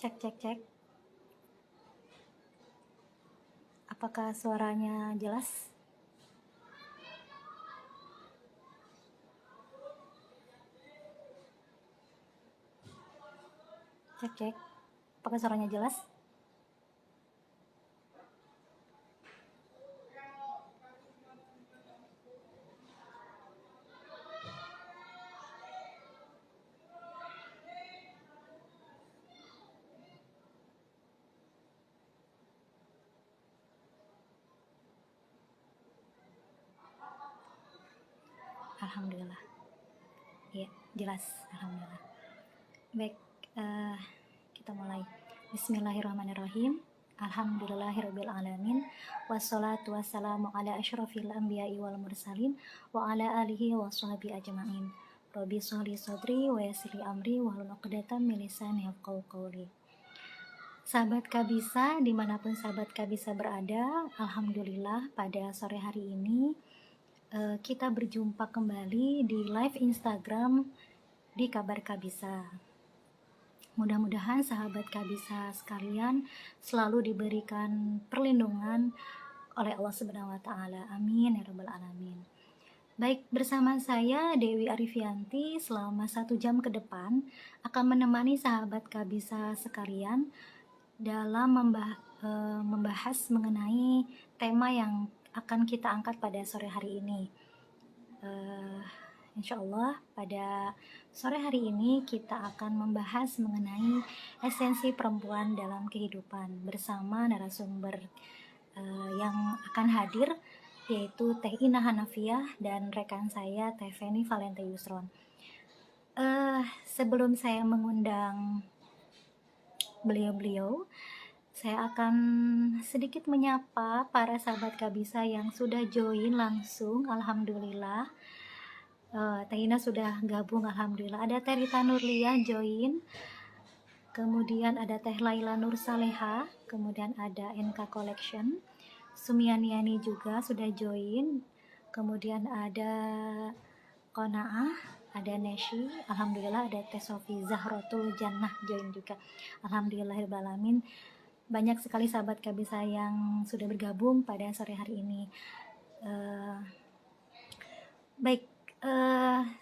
Cek cek cek. Apakah suaranya jelas? Cek cek. Apakah suaranya jelas? Alhamdulillah. Iya, jelas. Alhamdulillah. Baik, kita mulai. Bismillahirrahmanirrahim. Alhamdulillahirrabbilalamin. Wassalatu wassalamu ala asyrafil anbiya'i wal mursalin wa ala alihi wa sahbihi ajma'in. Rabbi sholli sadri wa yassirli amri wahlul 'uqdatam min lisani yafqahu qawli. Sahabat Kabisa, dimanapun sahabat Kabisa berada, alhamdulillah pada sore hari ini kita berjumpa kembali di live Instagram di Kabar Kabisa. Mudah-mudahan sahabat Kabisa sekalian selalu diberikan perlindungan oleh Allah Subhanahu wa taala. Amin ya rabbal alamin. Baik, bersama saya Dewi Arifianti selama 1 jam ke depan akan menemani sahabat Kabisa sekalian dalam membahas mengenai tema yang akan kita angkat pada sore hari ini. Insya Allah pada sore hari ini kita akan membahas mengenai esensi perempuan dalam kehidupan bersama narasumber yang akan hadir, yaitu Teh Ina Hanafiah dan rekan saya Teh Feni Valente Yusron. Sebelum saya mengundang beliau-beliau, saya akan sedikit menyapa para sahabat Kabisa yang sudah join langsung. Alhamdulillah. Teh Ina sudah gabung, alhamdulillah. Ada Teh Rita Nurlia join, kemudian ada Teh Laila Nur Saleha, kemudian ada NK Collection, Sumianiani juga sudah join, kemudian ada Qanaah, ada Neshi, alhamdulillah. Ada Teh Sofi Zahrotul Jannah join juga, alhamdulillahirrahmanirrahim. Banyak sekali sahabat Kabisa yang sudah bergabung pada sore hari ini. Baik,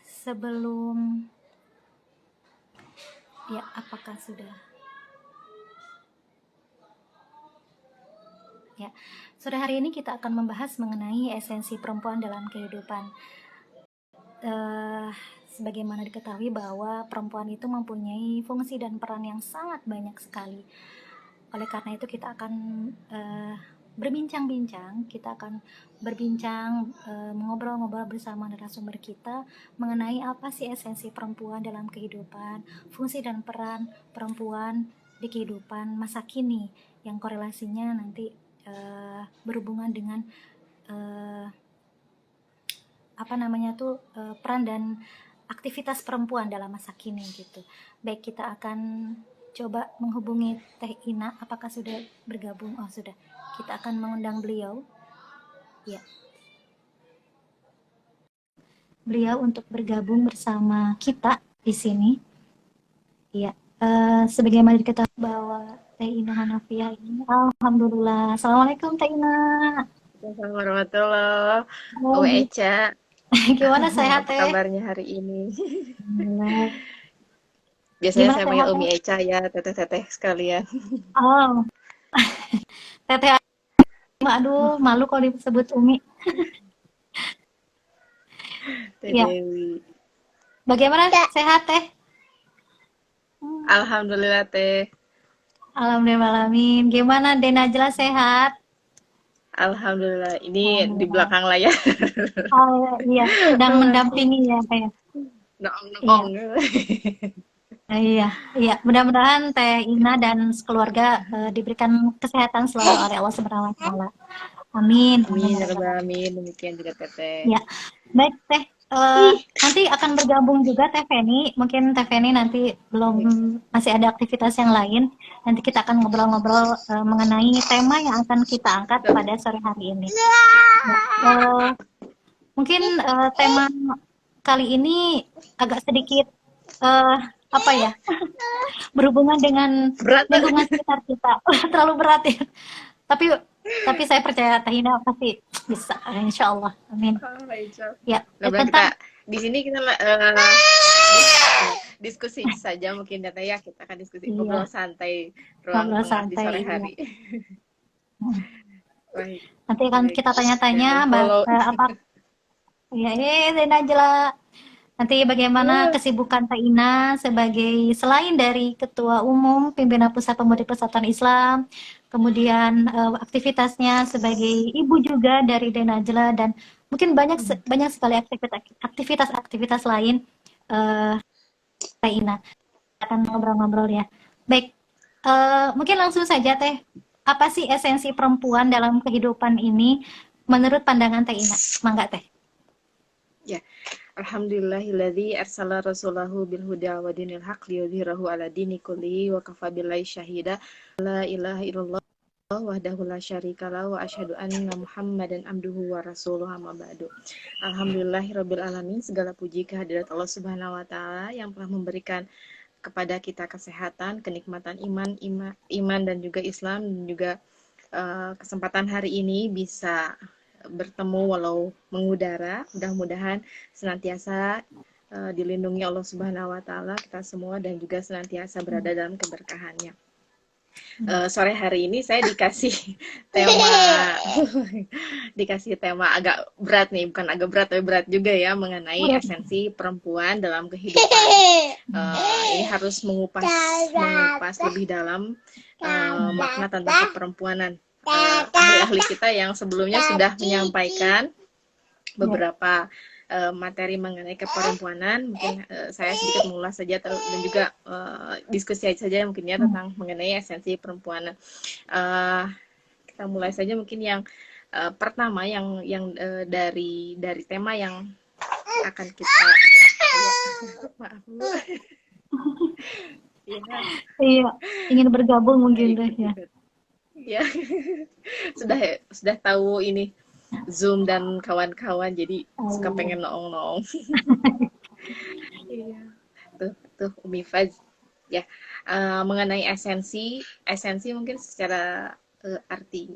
sebelum ya, apakah sudah ya, sore hari ini kita akan membahas mengenai esensi perempuan dalam kehidupan. Sebagaimana diketahui bahwa perempuan itu mempunyai fungsi dan peran yang sangat banyak sekali. Oleh karena itu kita akan berbincang-bincang, mengobrol-ngobrol bersama narasumber kita mengenai apa sih esensi perempuan dalam kehidupan, fungsi dan peran perempuan di kehidupan masa kini yang korelasinya nanti berhubungan dengan peran dan aktivitas perempuan dalam masa kini gitu. Baik, kita akan coba menghubungi Teh Ina. Apakah sudah bergabung? Oh, sudah. Kita akan mengundang beliau. Ya. Beliau untuk bergabung bersama kita di sini. Ya. Sebagaimana diketahui bahwa Teh Ina Hanafiah ini, alhamdulillah. Assalamualaikum Teh Ina. Assalamualaikum warahmatullahi wabarakatuh. Eca. Gimana sehat Teh? Apa kabarnya hari ini? Alhamdulillah. Biasanya saya panggil Umi Eca ya, teteh-teteh sekalian. Oh. Teteh, aduh, malu kalau disebut Umi. Teh Ya. Dewi. Bagaimana sehat Teh? Alhamdulillah Teh. Alhamdulillah. Gimana Denajla sehat? Alhamdulillah. Ini di belakang layar. Oh iya, sedang mendampingi ya Teh. Nong-nong. Iya. Mudah-mudahan Teh Ina dan sekeluarga diberikan kesehatan selalu oleh Allah Subhanahu wa taala. Amin. Amin. Demikian juga Teteh. Ya. Baik Teh, nanti akan bergabung juga Teh Feni. Mungkin Teh Feni nanti masih ada aktivitas yang lain. Nanti kita akan ngobrol-ngobrol mengenai tema yang akan kita angkat pada sore hari ini. Mungkin tema kali ini agak sedikit apa ya, berhubungan dengan Berat. lingkungan sekitar kita. Terlalu berat ya. Tapi saya percaya Tahina pasti bisa, insya Allah. Amin. Ya, Nah, benar kita tentang di sini kita diskusi saja mungkin ya, Teh, ya. Kita akan diskusi iya, ngobrol santai ruang ngobrol tengah di santai. sore Iya. hari. Baik, Nanti akan baik. kita tanya-tanya, Ya, kalau apa ya, Najla. Nanti bagaimana kesibukan Teh Ina sebagai selain dari Ketua Umum Pimpinan Pusat Pemudi Persatuan Islam, kemudian aktivitasnya sebagai ibu juga dari Teh Najla dan mungkin banyak sekali aktivitas lain Teh Ina akan ngobrol-ngobrol ya. Baik, mungkin langsung saja Teh. Apa sih esensi perempuan dalam kehidupan ini menurut pandangan Teh Ina? Mangga Teh. ya, alhamdulillahilladzi arsala rasulahu bil huda wa dinil haq liyudhhirahu ala dini kulli wa kafa billahi syahida. La ilaha illallah wahdahu la syarikalah wa asyhadu anna Muhammadan abduhu wa rasuluhu amma ba'du. Alhamdulillahirabbil alamin, segala puji kehadirat Allah Subhanahu wa taala yang telah memberikan kepada kita kesehatan, kenikmatan iman dan juga Islam, dan juga kesempatan hari ini bisa bertemu walau mengudara. Mudah-mudahan senantiasa dilindungi Allah Subhanahu wa taala kita semua dan juga senantiasa berada dalam keberkahannya. Sore hari ini saya dikasih tema agak berat nih, bukan agak berat tapi berat juga ya, mengenai esensi perempuan dalam kehidupan. Ini harus mengupas lebih dalam makna tentang keperempuanan. Ahli-ahli kita yang sebelumnya sudah menyampaikan beberapa materi mengenai keperempuanan, mungkin saya sedikit mengulas saja dan juga diskusi saja mungkin ya tentang mengenai esensi perempuan. Kita mulai saja mungkin yang pertama yang dari tema yang akan kita maaf Bu. Iya, ingin bergabung mungkin Teh ya. Ya. sudah tahu ini Zoom dan kawan-kawan, jadi suka pengen noong-noong. Iya. Tuh Umi Faz ya, mengenai esensi mungkin secara arti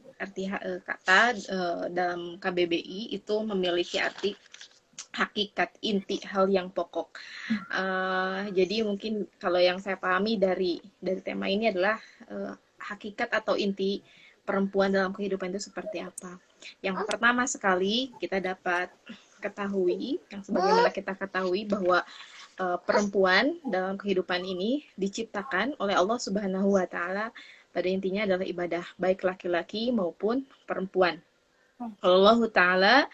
kata dalam KBBI itu memiliki arti hakikat, inti, hal yang pokok. Jadi mungkin kalau yang saya pahami dari tema ini adalah hakikat atau inti perempuan dalam kehidupan itu seperti apa. Yang pertama sekali kita dapat ketahui, yang sebagaimana kita ketahui bahwa perempuan dalam kehidupan ini diciptakan oleh Allah Subhanahu wa taala, pada intinya adalah ibadah, baik laki-laki maupun perempuan. Allah taala,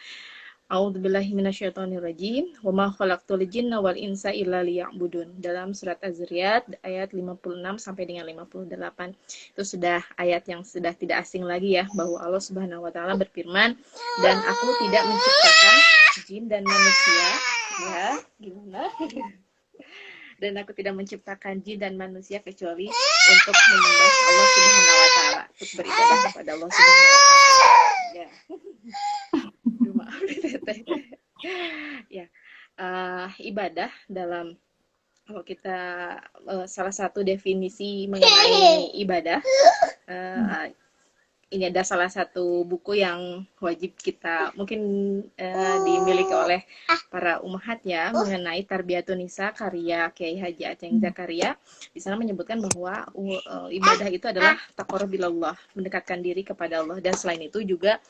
a'udzubillahi minasyaitonirrajim, wa ma khalaqtul jinna wal insa illa liya'budun. Dalam surat Az-Zariyat ayat 56 sampai dengan 58. Itu sudah ayat yang sudah tidak asing lagi ya, bahwa Allah Subhanahu wa taala berfirman, dan aku tidak menciptakan jin dan manusia, ya, gimana? Dan aku tidak menciptakan jin dan manusia kecuali untuk menyembah Allah Subhanahu wa taala, untuk beribadah kepada Allah Subhanahu wa taala. Ya. Maaf Teteh. Ya, ibadah dalam, kalau kita salah satu definisi mengenai ibadah, ini ada salah satu buku yang wajib kita mungkin dimiliki oleh para ummahat ya, mengenai Tarbiyatun Nisa karya Kiai Haji Aceng Zakaria. Di sana menyebutkan bahwa ibadah itu adalah taqarrubillah, mendekatkan diri kepada Allah, dan selain itu juga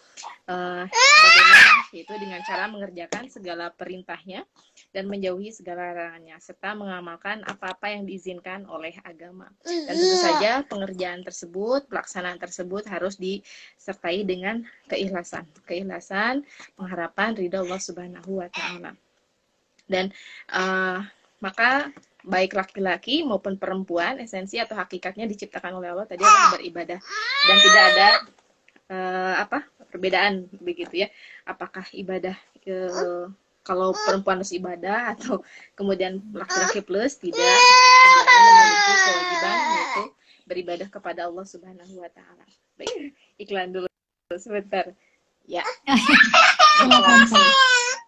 bagaimana, yaitu dengan cara mengerjakan segala perintahnya dan menjauhi segala larangannya, serta mengamalkan apa-apa yang diizinkan oleh agama. Dan tentu saja pengerjaan tersebut, pelaksanaan tersebut harus disertai dengan keikhlasan, pengharapan ridha Allah Subhanahu wa taala. Dan maka baik laki-laki maupun perempuan, esensi atau hakikatnya diciptakan oleh Allah tadi adalah beribadah, dan tidak ada perbedaan begitu ya, apakah ibadah kalau perempuan harus ibadah atau kemudian laki-laki plus, tidak. Kemudian memiliki kewajiban yaitu beribadah kepada Allah Subhanahu wa taala. Baik, iklan dulu sebentar. Ya.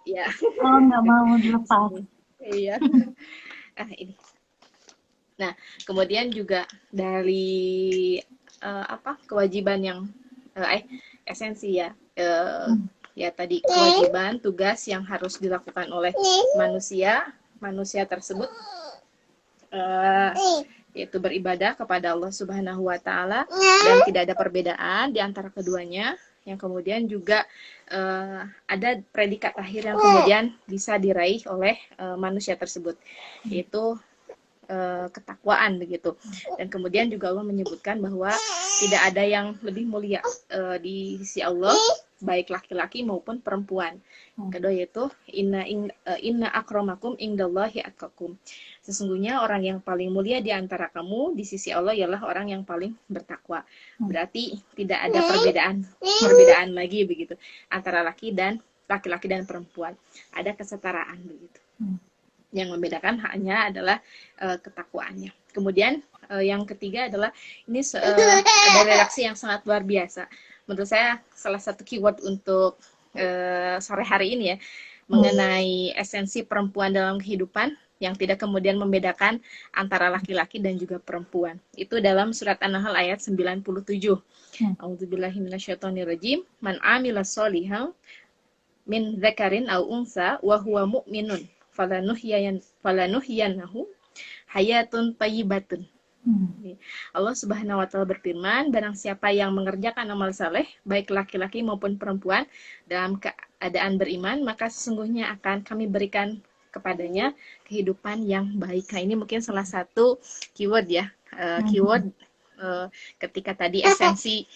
Ya. Oh, nggak mau dilepas. Iya. Ini. Nah, kemudian juga dari kewajiban yang esensi ya. Ya tadi kewajiban tugas yang harus dilakukan oleh manusia tersebut yaitu beribadah kepada Allah Subhanahu wa taala dan tidak ada perbedaan di antara keduanya. Yang kemudian juga ada predikat akhir yang kemudian bisa diraih oleh manusia tersebut, yaitu ketakwaan begitu. Dan kemudian juga Allah menyebutkan bahwa tidak ada yang lebih mulia di sisi Allah, baik laki-laki maupun perempuan. Kedua yaitu inna akramakum indallahi atqakum. Sesungguhnya orang yang paling mulia di antara kamu di sisi Allah ialah orang yang paling bertakwa. Berarti tidak ada perbedaan lagi begitu antara laki-laki dan perempuan. Ada kesetaraan begitu. Yang membedakan hanya adalah ketakwaannya. Kemudian yang ketiga adalah ini ada redaksi yang sangat luar biasa. Menurut saya salah satu keyword untuk sore hari ini ya, mengenai esensi perempuan dalam kehidupan yang tidak kemudian membedakan antara laki-laki dan juga perempuan. Itu dalam surat An-Nahl ayat 97. A'udzubillahi minasyaitonirrajim. Man 'amila sholihan min dzakarin aw unsa wa huwa mu'minun falanuhyiyannahu hayatun tayyibatun. Allah Subhanahu wa taala berfirman, barang siapa yang mengerjakan amal saleh baik laki-laki maupun perempuan dalam keadaan beriman, maka sesungguhnya akan kami berikan kepadanya kehidupan yang baik. Nah, ini mungkin salah satu keyword ya, keyword ketika tadi esensi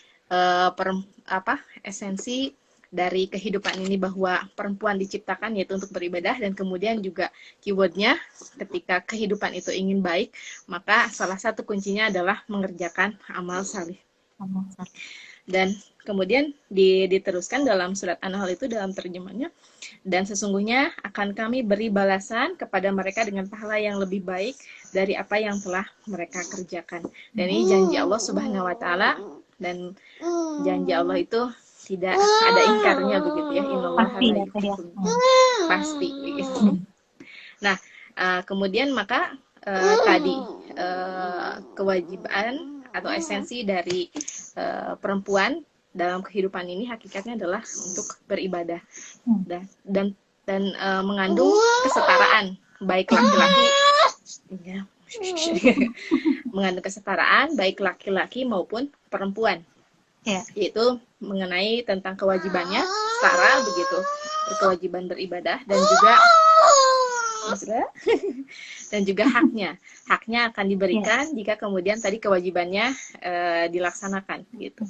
esensi dari kehidupan ini bahwa perempuan diciptakan yaitu untuk beribadah, dan kemudian juga keywordnya ketika kehidupan itu ingin baik, maka salah satu kuncinya adalah mengerjakan amal saleh. Dan kemudian diteruskan dalam surat An-Nahl itu dalam terjemahnya, dan sesungguhnya akan kami beri balasan kepada mereka dengan pahala yang lebih baik dari apa yang telah mereka kerjakan. Dan ini janji Allah Subhanahu wa taala, dan janji Allah itu tidak ada ingkarnya begitu ya. Pasti begitu. Nah, kemudian maka tadi kewajiban atau esensi dari perempuan dalam kehidupan ini hakikatnya adalah untuk beribadah dan mengandung kesetaraan baik laki-laki mengandung kesetaraan baik laki-laki maupun perempuan. Yaitu mengenai tentang kewajibannya setara begitu, berkewajiban beribadah dan juga haknya akan diberikan jika kemudian tadi kewajibannya dilaksanakan gitu.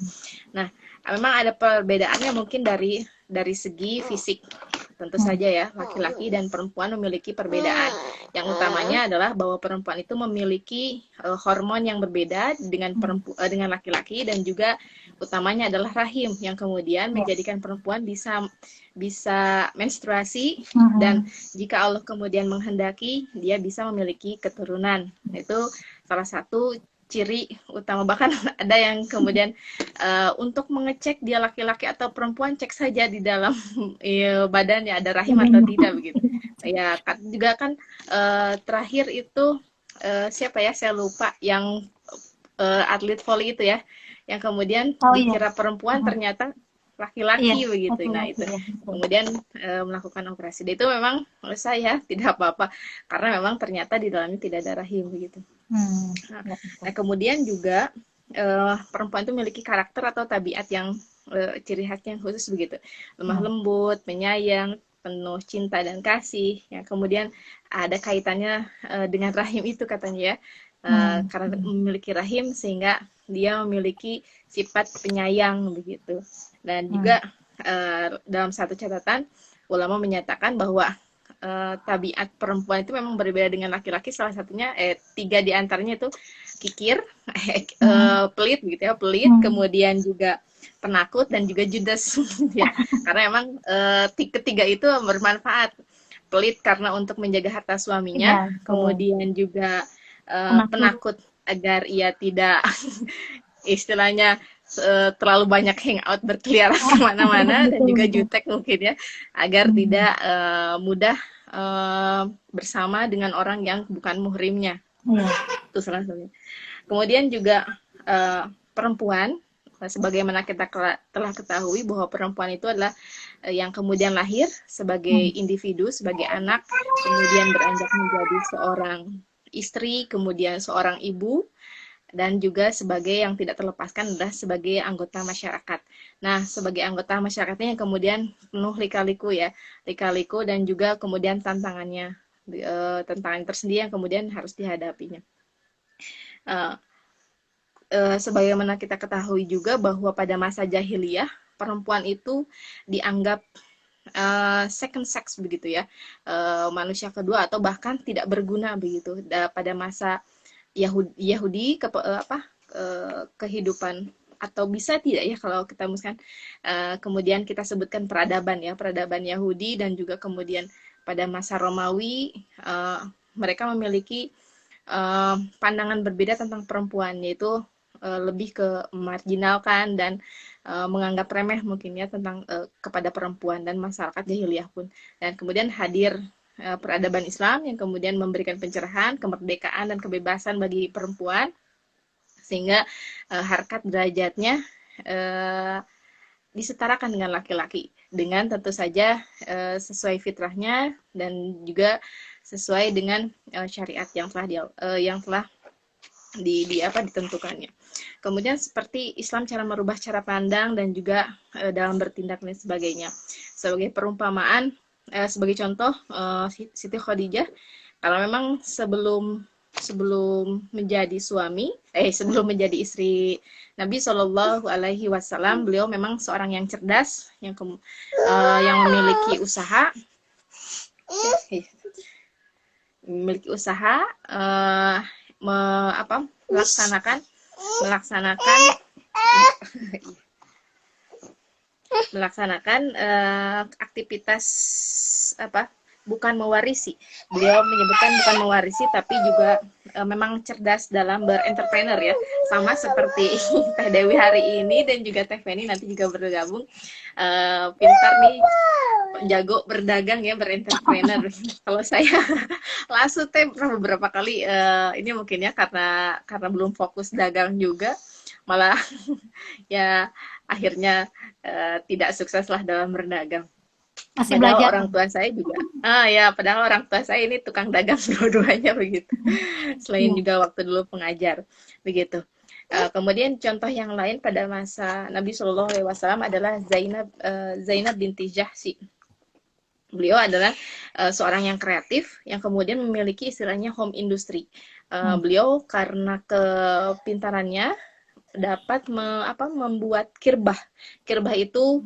Nah, memang ada perbedaannya mungkin dari segi fisik. Tentu saja ya, laki-laki dan perempuan memiliki perbedaan. Yang utamanya adalah bahwa perempuan itu memiliki hormon yang berbeda dengan laki-laki, dan juga utamanya adalah rahim yang kemudian menjadikan perempuan bisa menstruasi, dan jika Allah kemudian menghendaki dia bisa memiliki keturunan. Itu salah satu ciri utama. Bahkan ada yang kemudian untuk mengecek dia laki-laki atau perempuan, cek saja di dalam badannya ada rahim atau tidak begitu. Ya juga kan terakhir itu siapa ya, saya lupa, yang atlet voli itu ya, yang kemudian dikira perempuan ternyata laki-laki begitu. Nah itu kemudian melakukan operasi. Dan itu memang menurut saya tidak apa-apa karena memang ternyata di dalamnya tidak ada rahim begitu. Nah kemudian juga perempuan itu memiliki karakter atau tabiat yang ciri khasnya yang khusus begitu, lemah lembut, penyayang, penuh cinta dan kasih. Ya kemudian ada kaitannya dengan rahim itu katanya ya, karena memiliki rahim sehingga dia memiliki sifat penyayang begitu. Dan juga dalam satu catatan ulama menyatakan bahwa tabiat perempuan itu memang berbeda dengan laki-laki. Salah satunya 3 diantaranya itu kikir, pelit gitu ya, kemudian juga penakut dan juga judes ya. Karena memang ketiga itu bermanfaat. Pelit karena untuk menjaga harta suaminya, kemudian juga penakut agar ia tidak istilahnya terlalu banyak hangout berkeliaran kemana-mana, dan juga jutek mungkin ya, agar tidak mudah bersama dengan orang yang bukan muhrimnya. Iya. Itu salah satunya. Kemudian juga perempuan, sebagaimana kita telah ketahui bahwa perempuan itu adalah yang kemudian lahir sebagai individu, sebagai anak, kemudian beranjak menjadi seorang istri, kemudian seorang ibu, dan juga sebagai yang tidak terlepaskan adalah sebagai anggota masyarakat. Nah, sebagai anggota masyarakatnya yang kemudian penuh lika-liku ya, lika-liku dan juga kemudian tantangannya, tantangan tersendiri yang kemudian harus dihadapinya. Sebagaimana kita ketahui juga bahwa pada masa jahiliyah perempuan itu dianggap second sex begitu ya, manusia kedua atau bahkan tidak berguna begitu pada masa Yahudi kehidupan, atau bisa tidak ya kalau kita misalkan kemudian kita sebutkan peradaban ya, peradaban Yahudi, dan juga kemudian pada masa Romawi mereka memiliki pandangan berbeda tentang perempuan, yaitu lebih ke marginalkan dan menganggap remeh mungkin ya tentang kepada perempuan dan masyarakat jahiliyah pun. Dan kemudian hadir peradaban Islam yang kemudian memberikan pencerahan, kemerdekaan dan kebebasan bagi perempuan, sehingga harkat derajatnya disetarakan dengan laki-laki, dengan tentu saja sesuai fitrahnya dan juga sesuai dengan syariat yang telah ditentukannya. Kemudian seperti Islam cara merubah cara pandang dan juga dalam bertindak dan sebagainya. Sebagai perumpamaan, sebagai contoh, Siti Khadijah, kalau memang sebelum menjadi sebelum menjadi istri Nabi Shallallahu Alaihi Wasallam, beliau memang seorang yang cerdas, yang memiliki usaha, melaksanakan aktivitas bukan mewarisi. Beliau menyebutkan bukan mewarisi, tapi juga memang cerdas dalam berentrepreneur ya. Sama seperti Teh Dewi hari ini dan juga Teh Feni nanti juga bergabung. Pintar nih, jago berdagang ya, berentrepreneur. Kalau saya langsung Teh beberapa kali ini mungkin ya karena belum fokus dagang juga, malah ya akhirnya tidak sukses lah dalam berdagang. Masih Padahal belajar. orang tua saya juga, padahal orang tua saya ini tukang dagang dua-duanya begitu. Selain juga waktu dulu pengajar, begitu. Kemudian contoh yang lain pada masa Nabi Shallallahu Alaihi Wasallam adalah Zainab binti Jahsy. Beliau adalah seorang yang kreatif, yang kemudian memiliki istilahnya home industry. Beliau karena kepintarannya dapat membuat kirbah. Kirbah itu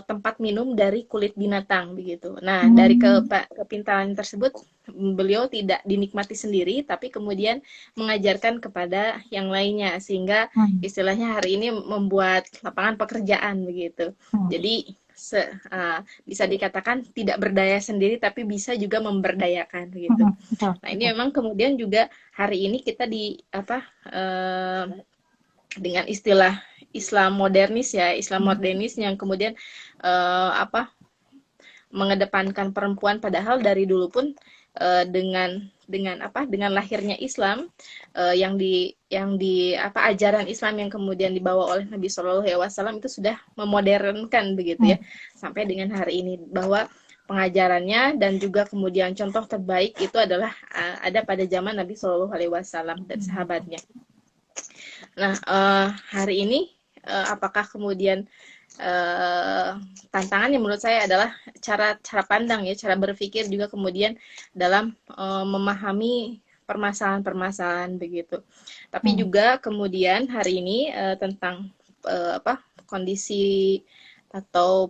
tempat minum dari kulit binatang begitu. Nah, dari kepintaran tersebut beliau tidak dinikmati sendiri, tapi kemudian mengajarkan kepada yang lainnya, sehingga istilahnya hari ini membuat lapangan pekerjaan begitu. Jadi bisa dikatakan tidak berdaya sendiri, tapi bisa juga memberdayakan begitu. Nah, ini memang kemudian juga hari ini kita dengan istilah Islam modernis ya, Islam modernis yang kemudian mengedepankan perempuan, padahal dari dulu pun dengan lahirnya Islam, ajaran Islam yang kemudian dibawa oleh Nabi Shallallahu Alaihi Wasallam itu sudah memodernkan begitu ya, sampai dengan hari ini, bahwa pengajarannya dan juga kemudian contoh terbaik itu adalah ada pada zaman Nabi Shallallahu Alaihi Wasallam dan sahabatnya. Nah, hari ini apakah kemudian tantangannya menurut saya adalah cara pandang ya, cara berpikir juga kemudian dalam memahami permasalahan-permasalahan begitu. Tapi juga kemudian hari ini tentang kondisi atau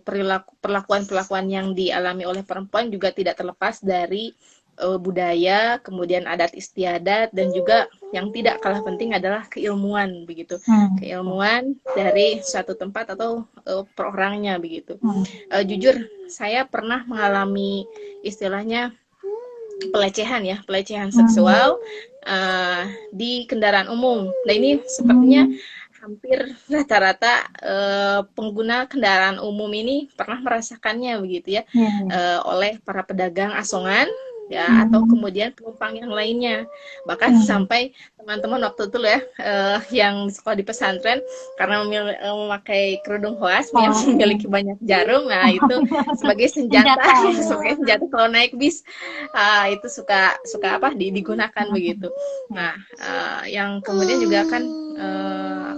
perlakuan yang dialami oleh perempuan juga tidak terlepas dari budaya, kemudian adat istiadat, dan juga yang tidak kalah penting adalah keilmuan begitu. Keilmuan dari suatu tempat atau perorangnya begitu. Jujur saya pernah mengalami istilahnya pelecehan seksual di kendaraan umum. Nah, ini sepertinya hampir rata-rata pengguna kendaraan umum ini pernah merasakannya begitu ya, oleh para pedagang asongan ya, atau kemudian penumpang yang lainnya. Bahkan sampai teman-teman waktu itu ya, yang sekolah di pesantren, karena memakai kerudung hoas yang memiliki banyak jarum, nah itu sebagai senjata, Senjata ya. sebagai senjata kalau naik bis, itu suka apa digunakan begitu. Nah, yang kemudian juga kan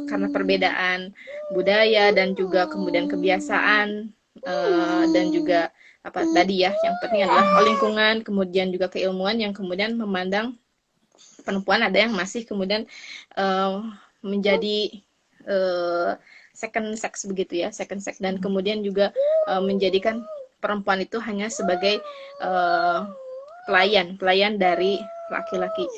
karena perbedaan budaya dan juga kemudian kebiasaan, dan juga apa tadi ya, yang penting adalah lingkungan, kemudian juga keilmuan yang kemudian memandang perempuan ada yang masih kemudian menjadi second sex begitu ya, second sex, dan kemudian juga menjadikan perempuan itu hanya sebagai pelayan dari laki-laki.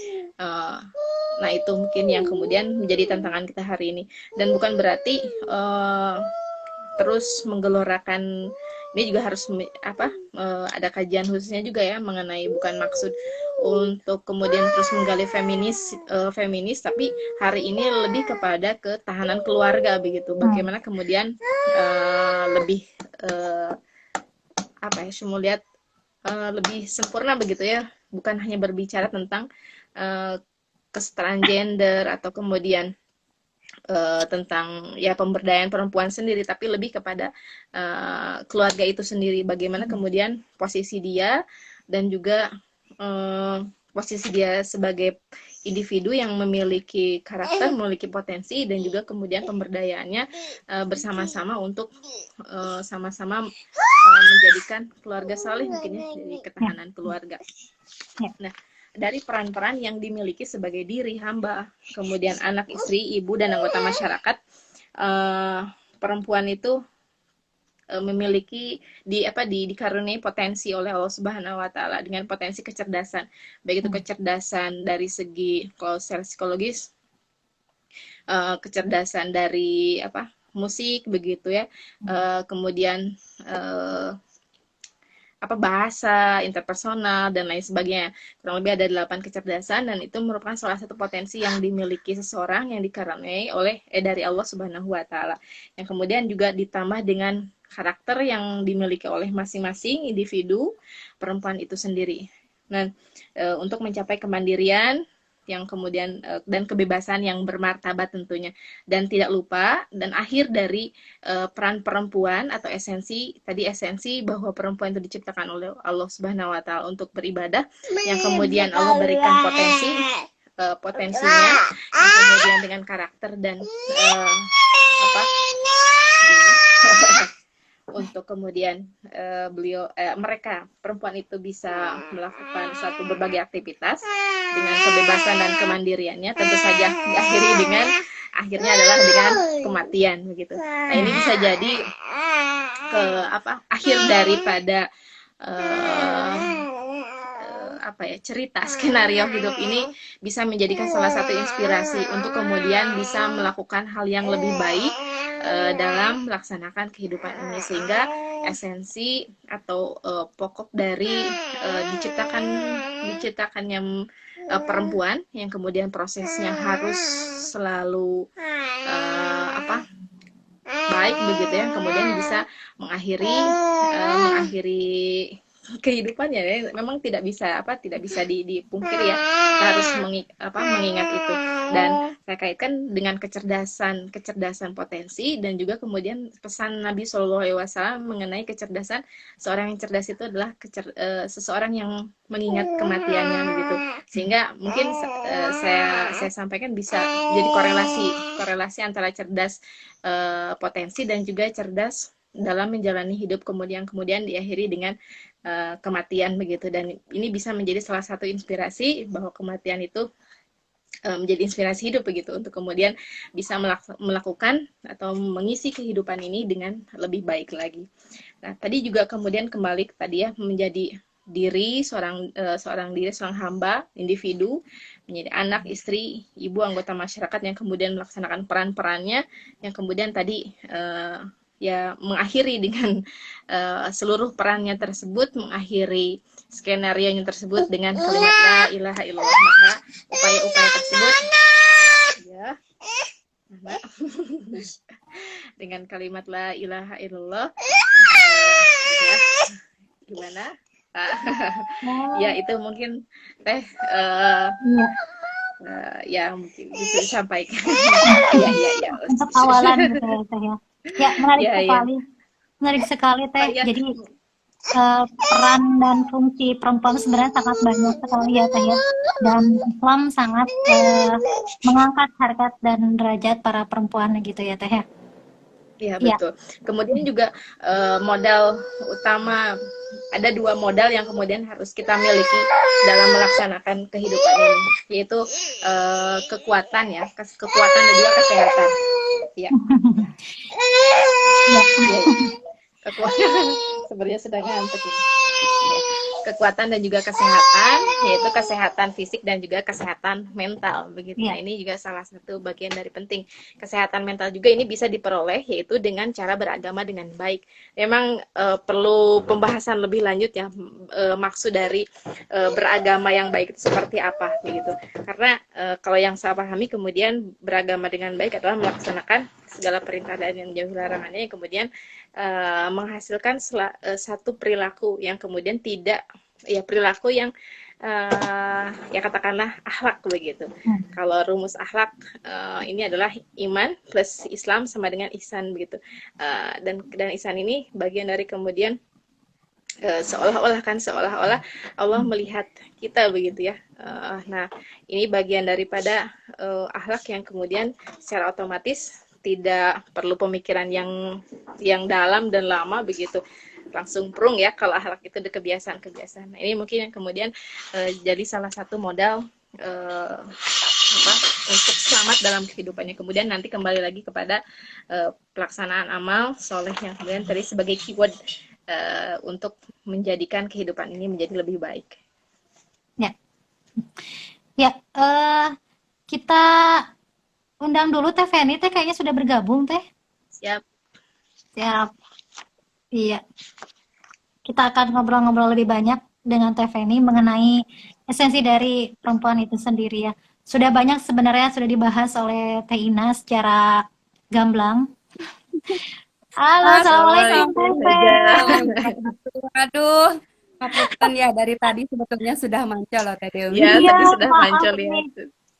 Nah itu mungkin yang kemudian menjadi tantangan kita hari ini, dan bukan berarti terus menggelorakan. Ini juga harus ada kajian khususnya juga ya, mengenai bukan maksud untuk kemudian terus menggali feminis, tapi hari ini lebih kepada ketahanan keluarga begitu. Bagaimana kemudian lebih semua lihat lebih sempurna begitu ya, bukan hanya berbicara tentang kesetaraan gender atau kemudian tentang ya pemberdayaan perempuan sendiri, tapi lebih kepada keluarga itu sendiri, bagaimana kemudian posisi dia dan juga posisi dia sebagai individu yang memiliki karakter, memiliki potensi, dan juga kemudian pemberdayaannya bersama-sama untuk sama-sama menjadikan keluarga saleh mungkin ya, dari ketahanan keluarga. Nah, dari peran-peran yang dimiliki sebagai diri hamba, kemudian anak, istri, ibu, dan anggota masyarakat, perempuan itu memiliki dikaruniai potensi oleh Allah Subhanahu wa taala dengan potensi kecerdasan. Baik itu kecerdasan dari segi kalau secara psikologis, kecerdasan dari musik begitu ya, kemudian bahasa, interpersonal, dan lain sebagainya. Kurang lebih ada 8 kecerdasan, dan itu merupakan salah satu potensi yang dimiliki seseorang yang dikaruniai oleh dari Allah Subhanahu wa taala. Yang kemudian juga ditambah dengan karakter yang dimiliki oleh masing-masing individu perempuan itu sendiri. Nah, untuk mencapai kemandirian yang kemudian dan kebebasan yang bermartabat tentunya, dan tidak lupa, dan akhir dari peran perempuan atau esensi bahwa perempuan itu diciptakan oleh Allah Subhanahu wa taala untuk beribadah, yang kemudian Allah berikan potensinya, yang kemudian dengan karakter dan untuk kemudian mereka perempuan itu bisa melakukan suatu berbagai aktivitas dengan kebebasan dan kemandiriannya, tentu saja akhirnya adalah dengan kematian begitu. Nah, ini bisa jadi akhir daripada cerita skenario hidup ini bisa menjadikan salah satu inspirasi untuk kemudian bisa melakukan hal yang lebih baik dalam melaksanakan kehidupan ini, sehingga esensi atau pokok dari diciptakannya perempuan yang kemudian prosesnya harus selalu baik begitu ya, kemudian bisa mengakhiri kehidupannya ya. Memang tidak bisa dipungkiri ya, kita harus mengingat itu, dan saya kaitkan dengan kecerdasan potensi, dan juga kemudian pesan Nabi Shallallahu Alaihi Wasallam mengenai kecerdasan. Seorang yang cerdas itu adalah seseorang yang mengingat kematiannya begitu, sehingga mungkin saya sampaikan bisa jadi korelasi antara cerdas potensi dan juga cerdas dalam menjalani hidup, kemudian diakhiri dengan kematian begitu. Dan ini bisa menjadi salah satu inspirasi bahwa kematian itu menjadi inspirasi hidup begitu, untuk kemudian bisa melakukan atau mengisi kehidupan ini dengan lebih baik lagi. Nah, tadi juga kemudian kembali tadi ya, menjadi diri seorang hamba, individu, menjadi anak, istri, ibu, anggota masyarakat yang kemudian melaksanakan peran-perannya, yang kemudian tadi ya mengakhiri dengan seluruh perannya tersebut, mengakhiri skenario-nya tersebut dengan kalimat la ilaha illallah. Maka upaya-upaya tersebut ya dengan kalimat la ilaha illallah ya, gimana Ya Oh, itu mungkin teh eh, iya. yang mungkin bisa disampaikan. Iya iya iya. Untuk awalan gitu ya Teh ya. Ya, menarik Iya iya. sekali. Menarik sekali Oh Teh. iya. Jadi peran dan fungsi perempuan sebenarnya sangat banyak sekali ya Teh ya. Dan Islam sangat mengangkat harkat dan derajat para perempuan gitu ya Teh ya. Iya Iya. betul. Kemudian juga modal utama, ada dua modal yang kemudian harus kita miliki dalam melaksanakan kehidupan ini, yaitu kekuatan ya, kekuatan dan juga kesehatan. Iya, Iya. iya, iya. Kekuatan sebenarnya sedang ngantuk ini. Kekuatan dan juga kesehatan, yaitu kesehatan fisik dan juga kesehatan mental begitu. Nah, Iya. ini juga salah satu bagian dari penting. Kesehatan mental juga ini bisa diperoleh yaitu dengan cara beragama dengan baik. Memang perlu pembahasan lebih lanjut ya, maksud dari beragama yang baik itu seperti apa begitu. Karena kalau yang saya pahami kemudian beragama dengan baik adalah melaksanakan segala perintah dan yang menjauhi larangannya yang kemudian menghasilkan satu perilaku yang kemudian tidak ya perilaku yang ya katakanlah akhlak begitu. Hmm. Kalau rumus akhlak ini adalah iman plus Islam sama dengan ihsan begitu. Dan ihsan ini bagian dari kemudian seolah-olah Allah melihat kita begitu ya. Nah, ini bagian daripada akhlak yang kemudian secara otomatis tidak perlu pemikiran yang dalam dan lama begitu, langsung prung ya kalau akhlak itu ada kebiasaan-kebiasaan. Nah, ini mungkin yang kemudian jadi salah satu modal apa untuk selamat dalam kehidupannya. Kemudian nanti kembali lagi kepada pelaksanaan amal soleh yang kemudian tadi sebagai keyword untuk menjadikan kehidupan ini menjadi lebih baik. Ya. Ya, kita undang dulu Teh Feni Teh kayaknya sudah bergabung Teh. Siap. Siap. Iya. Kita akan ngobrol-ngobrol lebih banyak dengan Teh Feni mengenai esensi dari perempuan itu sendiri ya. Sudah banyak sebenarnya sudah dibahas oleh Teh Ina secara gamblang. Halo, assalamualaikum Assalamualaikum Teh Saja. Feni. Aduh, Kaputen ya dari tadi sebetulnya sudah manca loh Teh Dewi. Ya, Iya, tadi sudah maaf muncul ya. ini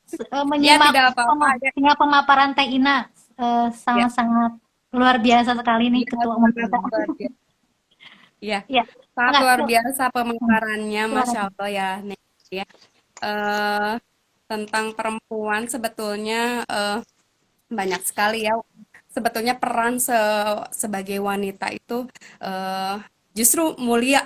Ya menyimak tidak apa-apa ya. pemaparan Teh Ina Ya, sangat-sangat luar biasa sekali nih ya Ketua Umum sangat kita. luar biasa. Ya, Iya, sangat enggak, luar biasa pemaparannya, Masya silakan. Allah ya, Nek, ya. Eh, tentang perempuan sebetulnya banyak sekali ya. Sebetulnya peran sebagai wanita itu eh, justru mulia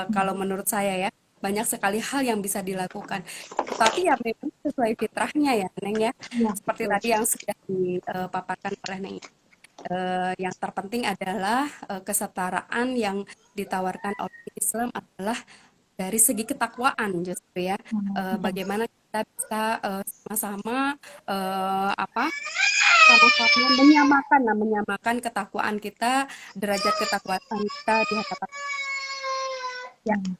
kalau menurut saya ya. Banyak sekali hal yang bisa dilakukan. Tetapi ya memang sesuai fitrahnya ya, Neng ya. Iya, Seperti betul. tadi yang sudah dipaparkan oleh Neng. Yang terpenting adalah kesetaraan yang ditawarkan oleh Islam adalah dari segi ketakwaan justru ya. Betul. Bagaimana kita bisa sama-sama apa sama-sama menyamakan ketakwaan kita, derajat ketakwaan kita di hadapan. Ya, Hmm.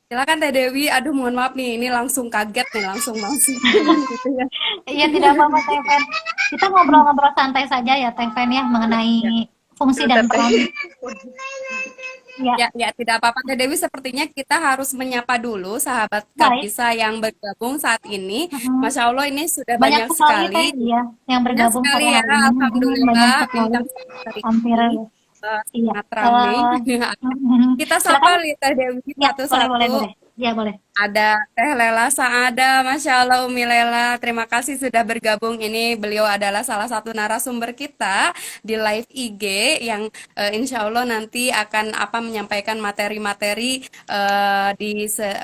silakan Teh Dewi. Aduh, mohon maaf nih, ini langsung kaget nih, langsung masuk gitu ya. Iya, tidak apa-apa Teh Fen. Kita ngobrol-ngobrol santai saja ya Teh Fen ya mengenai Ya, fungsi dan sebentar teh. peran. Ya, Ya, ya tidak apa-apa Teh Dewi. Sepertinya kita harus menyapa dulu sahabat baik. Kapisa yang bergabung saat ini. Mm-mm. Masya Allah ini sudah Banyak banyak sekali sekali, Teh, iya, yang banyak bergabung sekali pada ya. hari ini. Banyak Alhamdulillah sekali. bincang hari Hampir, ini iya. sangat ramai. Kita Silakan. sapa nih Teh Dewi Ya, boleh, boleh, satu-satu. boleh. Ya, boleh. Ada Teh Lela Saada, Masya Allah Umi Lela, terima kasih sudah bergabung. Ini beliau adalah salah satu narasumber kita di live IG yang insya Allah nanti akan menyampaikan materi-materi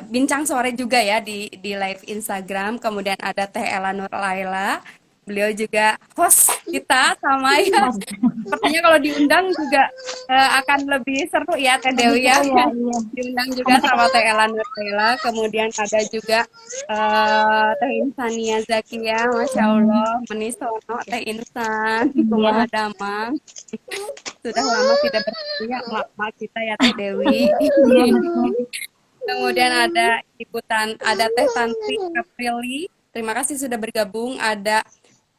bincang sore juga ya di live Instagram. Kemudian ada Teh Ela Nur Laila, beliau juga host kita sama ya. Mas, Sepertinya kalau diundang juga akan lebih seru ya Teh lebih Dewi seru ya. ya, iya. Diundang juga Nanti sama Teh Ella Nurlela, kemudian ada juga Teh Insania Zakia, Masya Allah, Menisono, Teh Insan, iya, Kumaha Damang. Sudah lama tidak bertemu ya, mak kita ya Teh Dewi. iya betul. Kemudian ada Teh Tantri Aprili, terima kasih sudah bergabung. Ada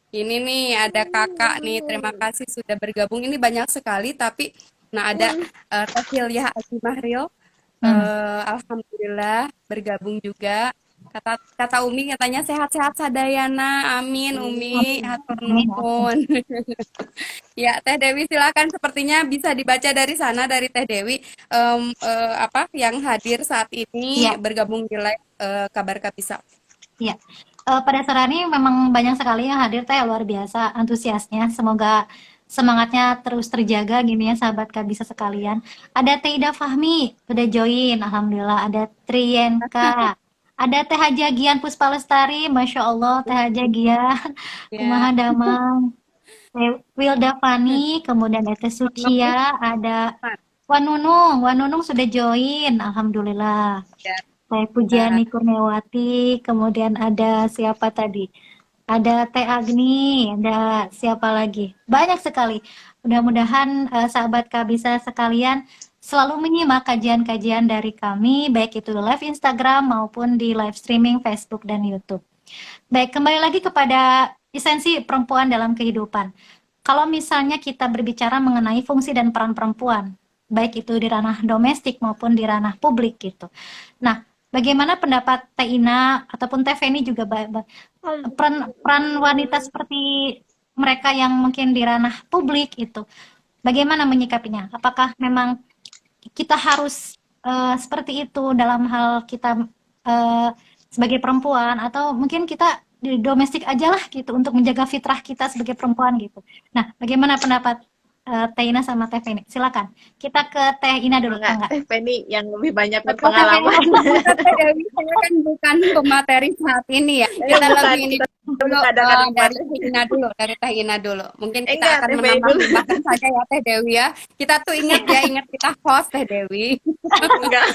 ini nih, ada kakak nih, terima kasih sudah bergabung. Ini banyak sekali, tapi nah ada Teh Hilyah Aji Mahril. Hmm. Alhamdulillah bergabung juga. Kata kata Umi katanya sehat-sehat sadayana. Amin Umi, Amin. hatur Amin, ya Allah. nuhun. Ya, Teh Dewi silakan sepertinya bisa dibaca dari sana dari Teh Dewi apa yang hadir saat ini Iya, bergabung di live Kabar Kabisa. iya. Pada saat ini memang banyak sekali yang hadir teh luar biasa antusiasnya. Semoga semangatnya terus terjaga gini ya sahabat Kabisa sekalian. Ada Teh Ida Fahmi udah join, alhamdulillah. Ada Triyenka, ada Teh Haja Gian Puspa Lestari, masya Allah Teh Haja Gian, Ya, kumaha damang. Teh Wilda Fani, kemudian ada Teh Nunung, Sucia, ada Wanunung sudah join, alhamdulillah. ya. Teh Pujiani Kurniawati, kemudian ada siapa tadi? Ada Teh Agni, ada siapa lagi? Banyak sekali. Mudah-mudahan sahabat Kabisa sekalian selalu menyimak kajian-kajian dari kami, baik itu live Instagram maupun di live streaming Facebook dan YouTube. Baik, kembali lagi kepada esensi perempuan dalam kehidupan. Kalau misalnya kita berbicara mengenai fungsi dan peran perempuan, baik itu di ranah domestik maupun di ranah publik gitu. Nah, bagaimana pendapat Teh Ina ataupun Teh Feni juga peran peran wanita seperti mereka yang mungkin di ranah publik itu, bagaimana menyikapinya? Apakah memang kita harus seperti itu dalam hal kita eh, sebagai perempuan atau mungkin kita di domestik aja lah gitu untuk menjaga fitrah kita sebagai perempuan gitu. Nah, bagaimana pendapat Teh Ina sama Teh Feni? Silakan. Kita ke Teh Ina dulu, Enggak, enggak? Teh Penny yang lebih banyak Betul Teh Feni. berpengalaman. Kata Teh Dewi, saya kan bukan pemateri saat ini ya. Kita Bukan, lebih ini kita dulu bukan ada dari materi. Teh Ina dulu, dari Teh Ina dulu. Mungkin kita Enggak, akan Teh Penny dulu. menambah-nambahkan saja ya Teh Dewi ya. Kita tuh ingat ya, ingat kita host Teh Dewi. Enggak.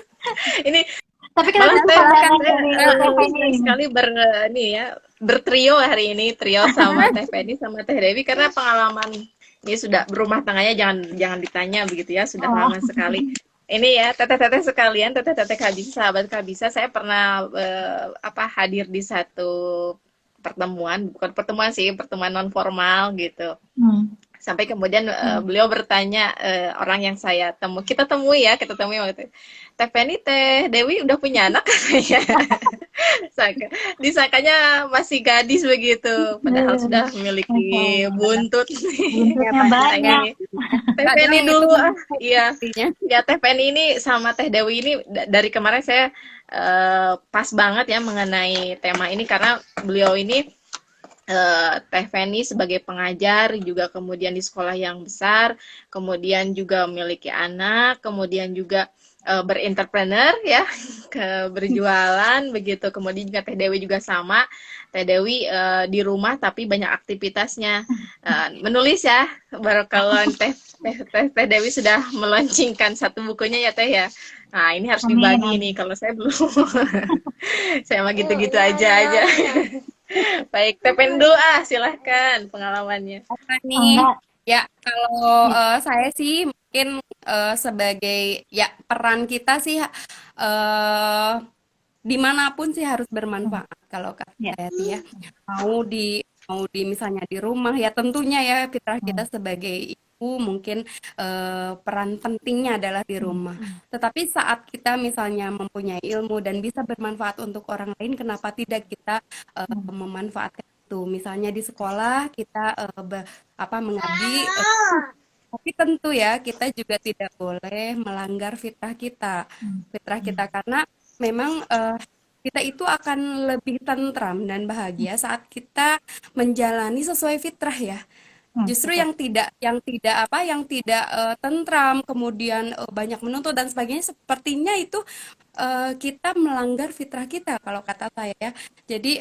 Ini Tapi kita malah tunggu saya Silakan pandangan saya dari Teh Teh. Feni. senang sekali ini ya bertrio hari ini, trio sama Teh Penny sama Teh Dewi karena pengalaman ini sudah berumah tangganya jangan jangan ditanya begitu ya, sudah Oh, lama sekali. Ini ya, teteh-teteh sekalian, teteh-teteh Kabisa, sahabat Kabisa, saya pernah hadir di satu pertemuan, bukan pertemuan sih, pertemuan non formal gitu. hmm. Sampai kemudian beliau bertanya, orang yang kita temui ya, kita temui waktu itu, Teh Penny, Teh Dewi udah punya anak katanya. Disangkanya masih gadis begitu, padahal Hmm. sudah Masya memiliki Allah. buntut. Ya Buntutnya bahasanya banyak. Ini Teh kadang Penny itu dulu menipu iya. artinya. Ya Teh Penny ini sama Teh Dewi ini dari kemarin saya pas banget ya mengenai tema ini karena beliau ini Teh Feni sebagai pengajar juga kemudian di sekolah yang besar, kemudian juga memiliki anak, kemudian juga berentrepreneur ya, berjualan begitu. Kemudian juga Teh Dewi juga sama. Teh Dewi di rumah tapi banyak aktivitasnya. Menulis ya, baru kalau Teh Dewi sudah meluncurkan satu bukunya ya Teh ya. Nah, ini harus Amin, dibagi amin. nih kalau saya belum. Saya mah gitu-gitu aja. Baik, Tepen dulu silahkan pengalamannya. Apa Oh, nih? enggak. Ya, kalau Ya. saya sih mungkin sebagai ya peran kita sih dimanapun sih harus Hmm. bermanfaat kalau kata Ya. saya sih ya. Mau di misalnya di rumah ya tentunya ya fitrah kita Hmm. sebagai ibu mungkin peran pentingnya adalah di Hmm. rumah. Tetapi saat kita misalnya mempunyai ilmu dan bisa bermanfaat untuk orang lain, kenapa tidak kita Hmm. memanfaatkan itu? Misalnya di sekolah kita mengabdi, tapi tentu ya kita juga tidak boleh melanggar fitrah kita, Hmm. karena memang kita itu akan lebih tentram dan bahagia saat kita menjalani sesuai fitrah ya. Hmm. Justru Betul. yang tidak tentram, kemudian banyak menuntut dan sebagainya, sepertinya itu kita melanggar fitrah kita kalau kata saya ya. Jadi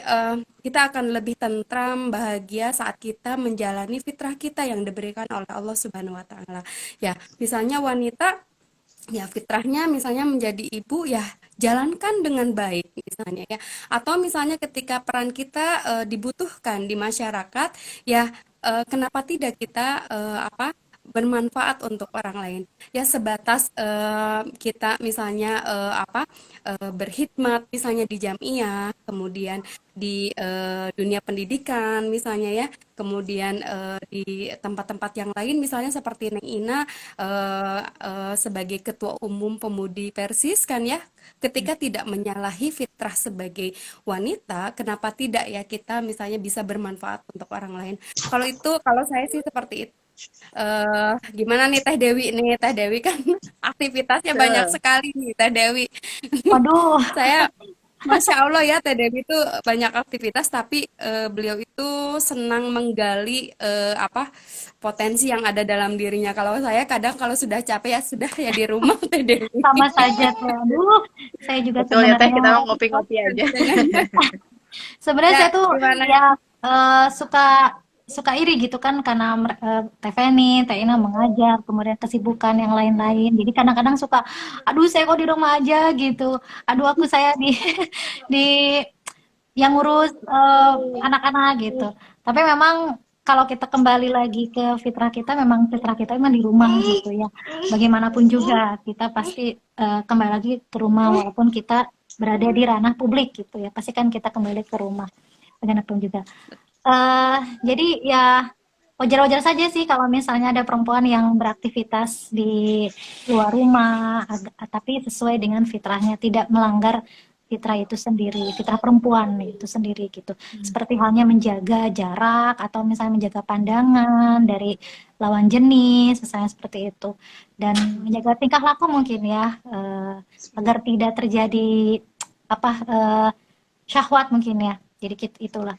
kita akan lebih tentram, bahagia saat kita menjalani fitrah kita yang diberikan oleh Allah Subhanahu wa taala. Ya, misalnya wanita ya fitrahnya misalnya menjadi ibu ya jalankan dengan baik misalnya ya, atau misalnya ketika peran kita dibutuhkan di masyarakat ya, kenapa tidak kita bermanfaat untuk orang lain. Ya sebatas kita misalnya berkhidmat misalnya di jamiah, kemudian di dunia pendidikan misalnya ya, kemudian di tempat-tempat yang lain misalnya seperti Neng Ina sebagai ketua umum pemudi Persis kan ya, ketika tidak menyalahi fitrah sebagai wanita, kenapa tidak ya kita misalnya bisa bermanfaat untuk orang lain. Kalau saya sih seperti itu. Gimana nih Teh Dewi nih? Teh Dewi kan aktivitasnya banyak Betul. sekali nih Teh Dewi. Waduh, Saya Masya Allah ya Teh Dewi itu banyak aktivitas tapi beliau itu senang menggali potensi yang ada dalam dirinya. Kalau saya kadang kalau sudah capek ya sudah ya di rumah Teh Dewi. sama saja tuh. Aduh, saya juga Betul ya Teh, sebenarnya kita mau ngopi-ngopi aja. sebenarnya Ya saya tuh gimana? ya suka suka iri gitu kan karena Teh Feni, Teh Ina mengajar, kemudian kesibukan yang lain-lain. Jadi kadang-kadang suka, aduh saya kok di rumah aja gitu. Aduh aku saya di di yang ngurus anak-anak gitu. Tapi memang kalau kita kembali lagi ke fitrah kita, memang fitrah kita memang di rumah gitu ya. Bagaimanapun juga kita pasti kembali lagi ke rumah walaupun kita berada di ranah publik gitu ya. Pasti kan kita kembali ke rumah bagaimanapun juga. Jadi ya wajar-wajar saja sih kalau misalnya ada perempuan yang beraktivitas di luar rumah, tapi sesuai dengan fitrahnya, tidak melanggar fitrah itu sendiri, fitrah perempuan itu sendiri gitu. Seperti halnya menjaga jarak atau misalnya menjaga pandangan dari lawan jenis, misalnya seperti itu. Dan menjaga tingkah laku mungkin ya, agar tidak terjadi apa syahwat mungkin ya. Jadi itulah.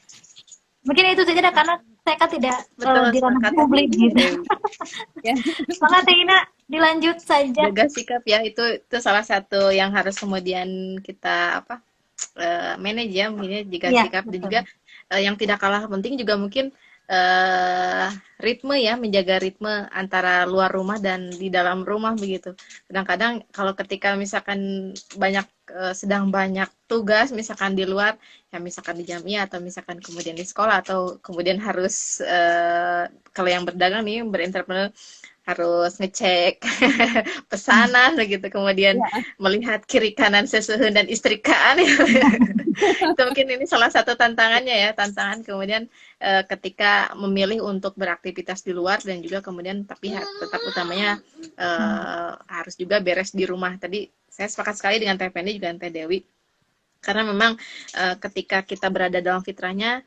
Mungkin itu saja dah, karena saya kan tidak Betul, di ranah sepakat publik gitu. Dewi. Ya. Semangat Ina, dilanjut saja. Jaga sikap ya, itu salah satu yang harus kemudian kita manage ya, mungkin ya, jaga Iya, sikap. Dan betul. juga yang tidak kalah penting juga mungkin ritme ya, menjaga ritme antara luar rumah dan di dalam rumah begitu. Kadang-kadang kalau ketika misalkan sedang banyak tugas misalkan di luar, ya misalkan di jamiah atau misalkan kemudian di sekolah atau kemudian harus kalau yang berdagang nih, berentrepreneur, harus ngecek pesanan begitu, kemudian Ya. melihat kiri kanan sesuhun dan istrikaan ya. Itu mungkin ini salah satu tantangannya ya, tantangan kemudian ketika memilih untuk beraktivitas di luar dan juga kemudian tapi tetap utamanya harus juga beres di rumah. Tadi saya sepakat sekali dengan Teh Penny juga Teh Dewi, karena memang ketika kita berada dalam fitrahnya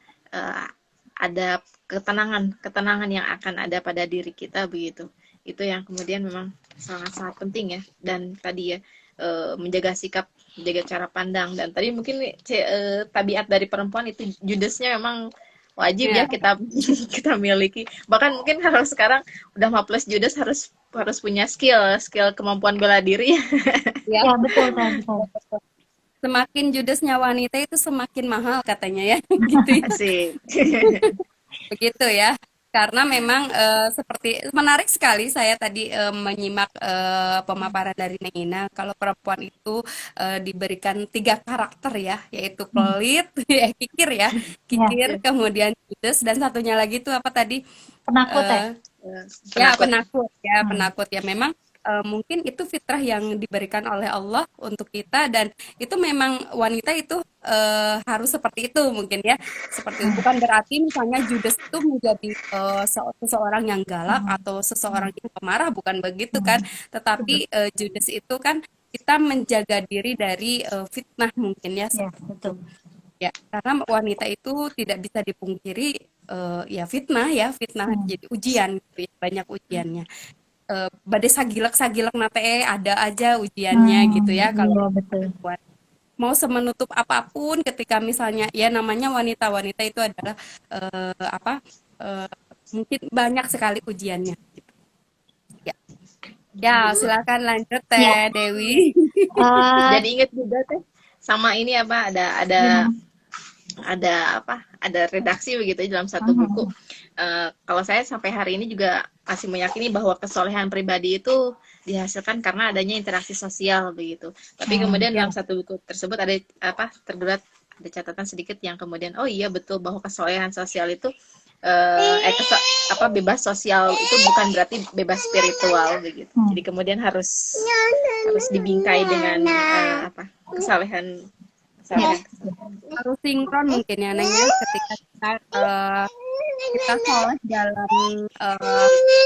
ada ketenangan yang akan ada pada diri kita begitu. Itu yang kemudian memang sangat-sangat penting ya. Dan tadi ya menjaga sikap, menjaga cara pandang, dan tadi mungkin tabiat dari perempuan itu judesnya memang wajib ya Ya. kita kita miliki. Bahkan mungkin harus sekarang udah 15 judes harus punya skill kemampuan bela diri. Ya. Ya, betul, betul. Semakin judesnya wanita itu semakin mahal katanya ya, gitu ya. Asik. Begitu ya. Karena memang seperti menarik sekali saya tadi menyimak pemaparan dari Nengina kalau perempuan itu diberikan 3 karakter ya, yaitu pelit, ya kikir ya, Ya, kemudian judes dan satunya lagi itu apa tadi? penakut ya. Eh, Ya, Penakut. penakut ya. Memang mungkin itu fitrah yang diberikan oleh Allah untuk kita dan itu memang wanita itu harus seperti itu mungkin ya. Seperti itu. Bukan berarti misalnya Judas itu menjadi seseorang yang galak atau seseorang yang pemarah, bukan begitu kan. Tetapi Judas itu kan kita menjaga diri dari fitnah mungkin ya. Ya, betul. Ya, karena wanita itu tidak bisa dipungkiri ya fitnah jadi ujian gitu ya, banyak ujiannya. Badai sagilek nate ada aja ujiannya gitu ya kalau Iya, betul. perempuan. Mau semenutup apapun ketika misalnya ya namanya wanita itu adalah eh, mungkin banyak sekali ujiannya gitu. Ya. Ya, silakan lanjut Ya, Teh Dewi. Jadi ingat juga Teh, sama ini apa, gimana? ada redaksi begitu dalam satu buku. Kalau saya sampai hari ini juga masih meyakini bahwa kesolehan pribadi itu dihasilkan karena adanya interaksi sosial begitu. Tapi kemudian Ya, dalam satu buku tersebut ada catatan sedikit yang kemudian oh iya betul bahwa kesolehan sosial itu bebas sosial itu bukan berarti bebas spiritual begitu. Jadi kemudian harus dibingkai dengan kesalehan Ya. Harus sinkron mungkin ya Neng ya, ketika kita sholat dalam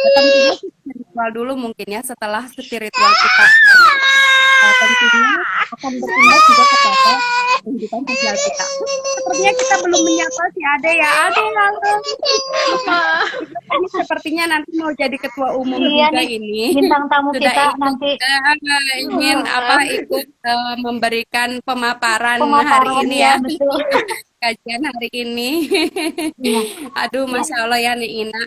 tentunya spiritual dulu mungkin ya, setelah spiritual kita tentunya akan berimbas juga kepada kehidupan sosial kita. Sepertinya kita belum menyapa si Ade ya. Ade, halo. Ini sepertinya nanti mau jadi ketua umum Iya juga nih, ini. bintang tamu Sudah kita ikut nanti ingin ikut memberikan pemaparan hari pemaparan ini ya, ya. betul. Kajian hari ini. Iya. Aduh, Ya. Masya Allah ya Nek Ina.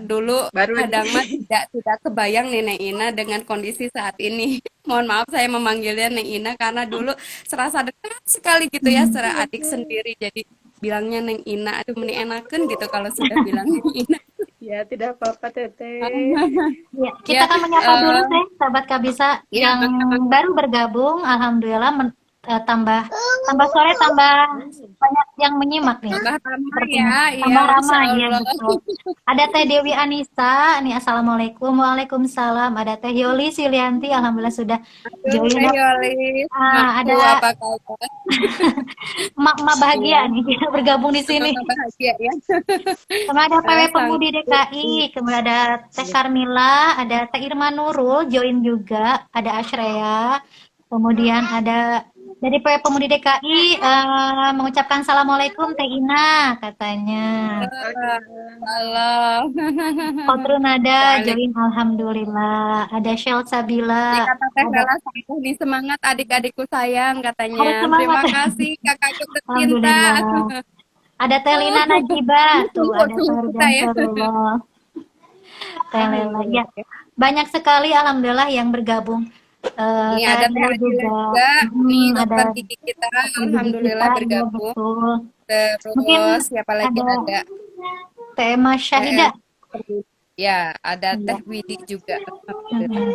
Dulu baru kadang mah tidak kebayang nih Nek Ina dengan kondisi saat ini. Mohon maaf saya memanggilnya Nek Ina karena dulu serasa dekat sekali gitu ya, secara adik sendiri. Jadi bilangnya Neng Ina, aduh meni enakan gitu kalau sudah bilang Neng Ina. ya tidak apa-apa Teteh. Ya, kita akan menyapa dulu Teh, sahabat Kabisa Ya, yang baru bergabung. Alhamdulillah tambah sore tambah banyak yang menyimak nih. tambah ramai Sepertinya. ya, iya Tambah Masya ramai ya, Allah. betul. Ada Teh Dewi Anissa, nih Assalamualaikum, Waalaikumsalam. Ada Teh Yoli Silianti, Alhamdulillah sudah Aduh, join. Teh Yolis, Ada apa kabar? emak-emak bahagia nih bergabung di sini. Semoga bahagia ya. Kemudian ada PW Sang Pemudi DKI, kemudian ada Teh Carmila, ada Teh Irma Nurul join juga, ada Ashrea, kemudian ada dari PW Pemudi DKI mengucapkan Assalamualaikum Teh Ina katanya. Halo. Kotrunada join Alhamdulillah. Ada Shell Sabila. Kata Teh Ada Bella saya nih semangat adik-adikku sayang harus katanya. semangat. Terima kasih kakakku tercinta. Alhamdulillah. Ada Teh Lina Najiba, tuh ada Teh Sungguh Arjan saya. Sarullah, Teh Lela. Ya, banyak sekali alhamdulillah yang bergabung. Ini Teh ada Adila Teh Adila juga, juga. Nih ada dokter gigi kita dokter gigi alhamdulillah kita, ya bergabung. betul. Mungkin Terus siapa lagi ada ada? Teh Mas Syahida. Ya, ada Iya. Teh Widi juga. Alhamdulillah. Mm-mm.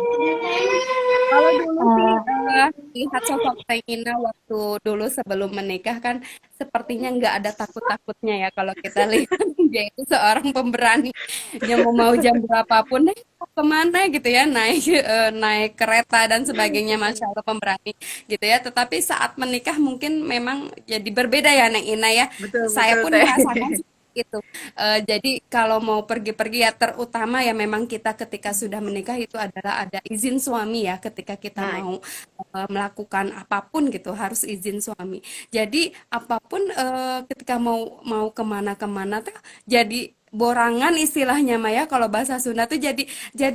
Kalau dulu sih Eh, lihat sosok Teh Ina waktu dulu sebelum menikah kan sepertinya nggak ada takut-takutnya ya kalau kita lihat dia itu seorang pemberani yang mau jam berapapun mau kemana gitu ya naik kereta dan sebagainya Masya Allah pemberani gitu ya, tetapi saat menikah mungkin memang jadi berbeda ya Neng Ina ya, Betul saya betul pun Teh. merasakan itu. Jadi kalau mau pergi-pergi ya terutama ya memang kita ketika sudah menikah itu adalah ada izin suami ya ketika kita Nah, mau melakukan apapun gitu harus izin suami. Jadi apapun ketika mau mau kemana-kemana tuh jadi borangan istilahnya Maya kalau bahasa Sunda tuh jadi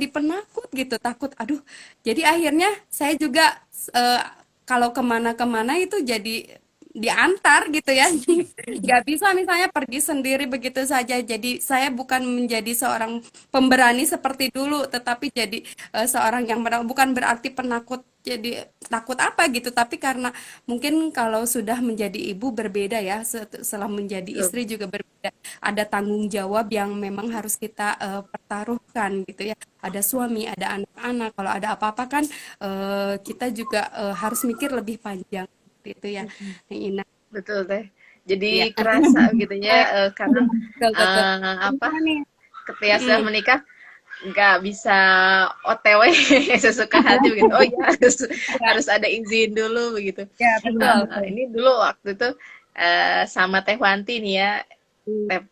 penakut gitu takut aduh. Jadi akhirnya saya juga eh, kalau kemana-kemana itu jadi diantar gitu ya nggak bisa misalnya pergi sendiri begitu saja. Jadi saya bukan menjadi seorang pemberani seperti dulu, tetapi jadi seorang yang bukan berarti penakut. Jadi takut apa gitu, tapi karena mungkin kalau sudah menjadi ibu berbeda ya, setelah menjadi betul. istri juga berbeda. Ada tanggung jawab yang memang harus kita pertaruhkan gitu ya. Ada suami, ada anak-anak. Kalau ada apa-apa kan kita juga harus mikir lebih panjang gitu ya, Neng Ina. Betul Teh. Iya. Jadi kerasa gitu ya karena Betul, betul. apa Gimana nih? ketika sudah menikah nggak bisa OTW sesuka hati begitu. Oh ya harus ada izin dulu begitu. Ya, betul. Nah, ini dulu waktu itu sama Teh Wanti nih ya.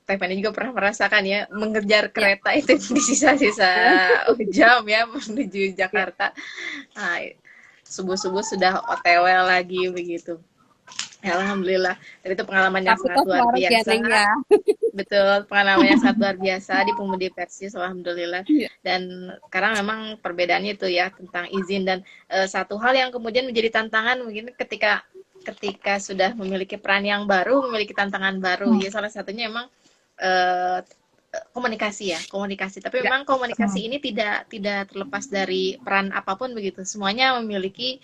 Teh Wanti juga pernah merasakan ya mengejar kereta itu di sisa-sisa jam ya menuju Jakarta. Nah, subuh-subuh sudah OTW lagi begitu. Ya, alhamdulillah. Dan itu pengalaman yang sangat Fakultas luar Waras ya, biasa. Neng ya. Betul, pengalaman yang sangat luar biasa di Pemudi Persis, alhamdulillah. Iya. Dan sekarang memang perbedaannya itu ya tentang izin dan satu hal yang kemudian menjadi tantangan mungkin ketika sudah memiliki peran yang baru, memiliki tantangan baru. Ya salah satunya memang komunikasi. Tapi Ya. memang komunikasi ini tidak terlepas dari peran apapun begitu. Semuanya memiliki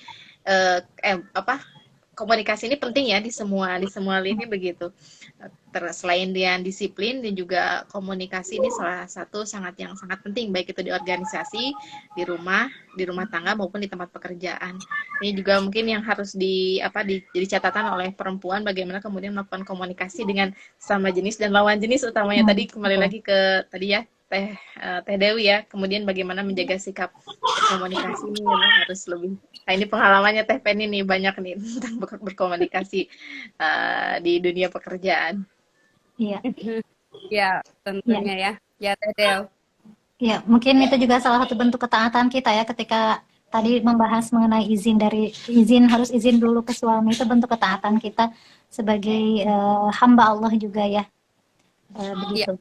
komunikasi ini penting ya di semua lini begitu. Selain dia disiplin dan juga komunikasi ini salah satu yang sangat penting baik itu di organisasi, di rumah tangga maupun di tempat pekerjaan. Ini juga mungkin yang harus jadi catatan oleh perempuan bagaimana kemudian melakukan komunikasi dengan sama jenis dan lawan jenis utamanya tadi kembali Betul. lagi ke tadi ya Teh Dewi ya. Kemudian bagaimana menjaga sikap berkomunikasi ini memang harus lebih. Nah, ini pengalamannya Teh Penny nih banyak nih tentang berkomunikasi di dunia pekerjaan. Iya. Ya, tentunya ya. Ya, Teh Del. Ya, mungkin itu juga salah satu bentuk ketaatan kita ya ketika tadi membahas mengenai harus izin dulu ke suami, itu bentuk ketaatan kita sebagai hamba Allah juga ya. Ya, Begitu.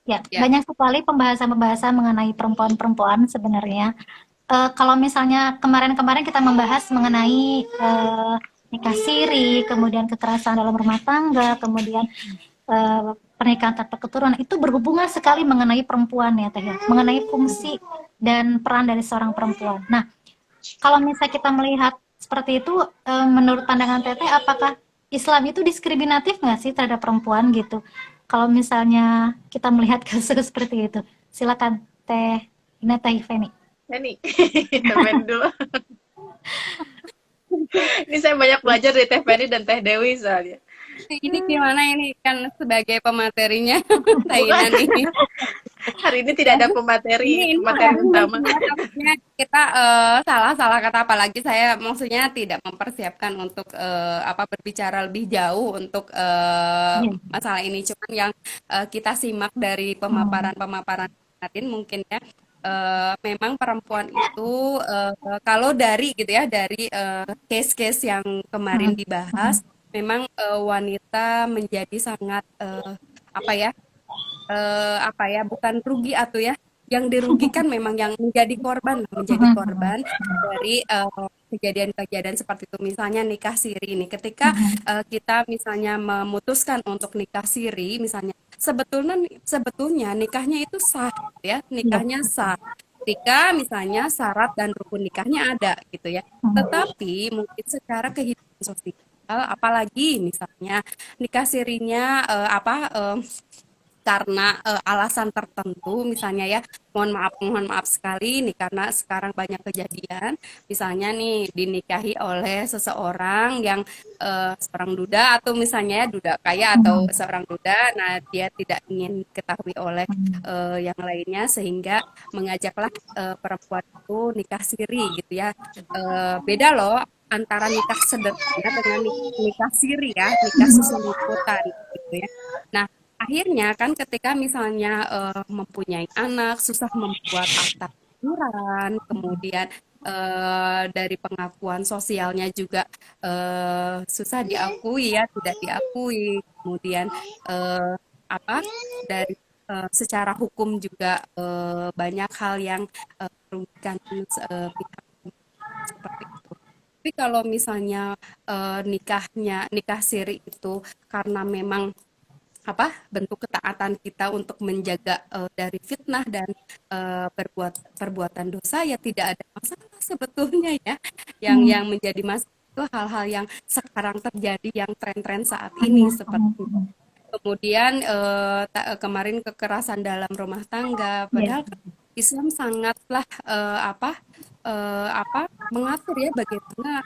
Ya, ya. banyak sekali pembahasan-pembahasan mengenai perempuan-perempuan sebenarnya. Kalau misalnya kemarin-kemarin kita membahas mengenai nikah siri, kemudian kekerasan dalam rumah tangga, kemudian pernikahan tanpa keturunan, itu berhubungan sekali mengenai perempuan ya Teh ya, mengenai fungsi dan peran dari seorang perempuan. Nah, kalau misalnya kita melihat seperti itu, menurut pandangan Teteh, apakah Islam itu diskriminatif nggak sih terhadap perempuan gitu? Kalau misalnya kita melihat kasus seperti itu, silakan Teh Feni. Ini temen dulu. Ini saya banyak belajar dari Teh Penny dan Teh Dewi soalnya. Ini gimana ini kan sebagai pematerinya Taina Bukan. nih. Hari ini tidak ada pemateri Ini utama. takutnya kita salah kata, apalagi saya maksudnya tidak mempersiapkan untuk berbicara lebih jauh untuk Iya. masalah ini. Cuman yang kita simak dari pemaparan-pemaparan kemarin mungkin ya, memang perempuan itu kalau dari gitu ya, dari case-case yang kemarin dibahas, memang wanita menjadi sangat bukan rugi atau ya, yang dirugikan memang yang menjadi korban dari kejadian-kejadian seperti itu. Misalnya nikah siri ini, ketika kita misalnya memutuskan untuk nikah siri, misalnya sebetulnya nikahnya itu sah, ya, Iya. nikahnya sah. Ketika misalnya syarat dan rukun nikahnya ada gitu ya. Tetapi mungkin secara kehidupan sosial, apalagi misalnya nikah sirinya karena alasan tertentu, misalnya ya, mohon maaf sekali nih, karena sekarang banyak kejadian misalnya nih dinikahi oleh seseorang yang seorang duda, atau misalnya ya duda kaya atau seorang duda, nah dia tidak ingin ketahui oleh yang lainnya, sehingga mengajaklah perempuan itu nikah siri gitu ya. Beda loh antara nikah sederhana dengan nikah siri ya, nikah seselimutan gitu ya. Nah, akhirnya kan ketika misalnya mempunyai anak, susah membuat akta kelahiran, kemudian dari pengakuan sosialnya juga susah diakui ya, tidak diakui. Kemudian eh, dari secara hukum juga banyak hal yang merugikan pihak seperti itu. Tapi kalau misalnya nikah siri itu karena memang bentuk ketaatan kita untuk menjaga dari fitnah dan perbuatan dosa, ya tidak ada masalah sebetulnya ya. Yang menjadi masalah itu hal-hal yang sekarang terjadi, yang tren-tren saat ini seperti kemudian kemarin kekerasan dalam rumah tangga, Iya. padahal kan Islam sangatlah mengatur ya bagaimana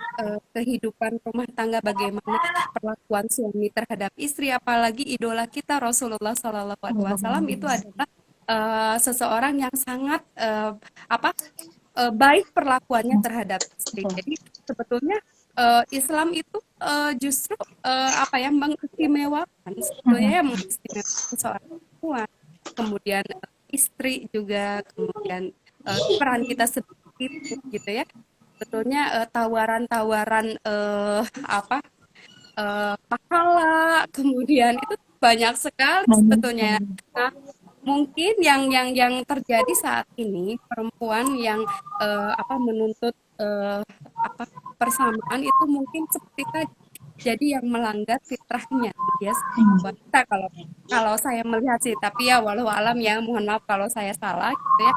kehidupan rumah tangga, bagaimana perlakuan suami terhadap istri, apalagi idola kita Rasulullah Shallallahu Alaihi Wasallam itu adalah seseorang yang sangat baik perlakuannya terhadap istri. Jadi sebetulnya Islam itu justru mengistimewakan, sebetulnya ya, mengistimewakan seorang perempuan, kemudian istri juga, kemudian peran kita seperti itu gitu ya. Sebetulnya tawaran-tawaran pahala, kemudian itu banyak sekali sebetulnya. Nah, mungkin yang terjadi saat ini, perempuan yang menuntut persamaan itu mungkin seperti tadi, jadi yang melanggar fitrahnya dia sebagai wanita, kalau saya melihat sih, tapi ya walau alam ya, mohon maaf kalau saya salah gitu ya.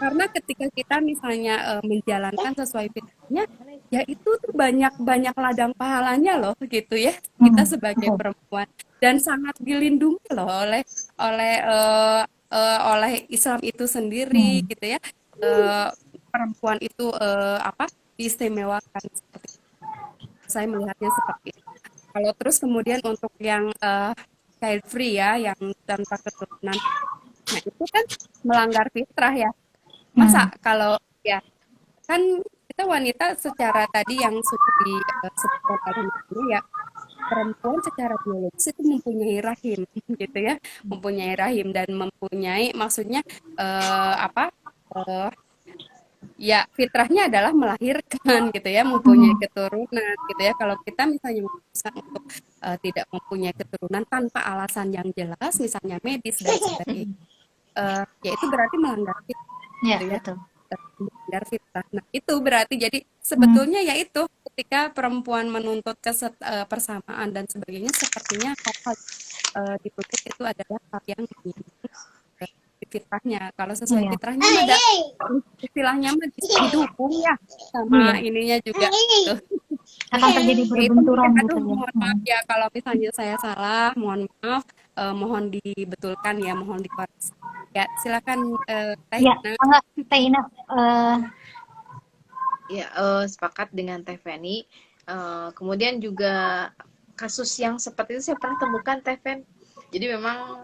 Karena ketika kita misalnya menjalankan sesuai fitrahnya, ya itu tuh banyak banyak ladang pahalanya loh gitu ya kita Hmm, sebagai betul. perempuan dan sangat dilindungi loh oleh oleh Islam itu sendiri Hmm, gitu ya. Eh, Perempuan itu apa diistimewakan seperti itu. Saya melihatnya seperti itu. Kalau terus kemudian untuk yang child free ya, yang tanpa keturunan, nah itu kan melanggar fitrah ya. hmm, Masa kalau ya kan kita wanita secara tadi yang sudah disebutkan oleh Nabi ya, perempuan secara biologis itu mempunyai rahim gitu ya, mempunyai rahim dan mempunyai maksudnya apa? eh, Ya, fitrahnya adalah melahirkan gitu ya, mempunyai hmm, keturunan gitu ya. Kalau kita misalnya memutuskan untuk tidak mempunyai keturunan tanpa alasan yang jelas, misalnya medis dan sebagainya, ya itu berarti melanggar fitrah ya gitu ya, betul. melanggar fitrah. Nah, itu berarti jadi Hmm, sebetulnya ya itu ketika perempuan menuntut persamaan dan sebagainya, sepertinya hal-hal dituntut itu adalah hal yang fitrahnya. Kalau sesuai iya, fitrahnya mah istilahnya mah didukung ya iya. sama ininya juga gitu. Akan terjadi Ya itu mungkin berbenturan gitu aduh ya. mohon Hmm. maaf ya kalau misalnya saya salah, mohon maaf, mohon dibetulkan ya, mohon dikoreksi. Ya, silakan Teh Ya, Ina. enggak, Teh Ina, Ya, sepakat dengan Teh Feni. Kemudian juga kasus yang seperti itu saya pernah temukan Teh Fen. Jadi memang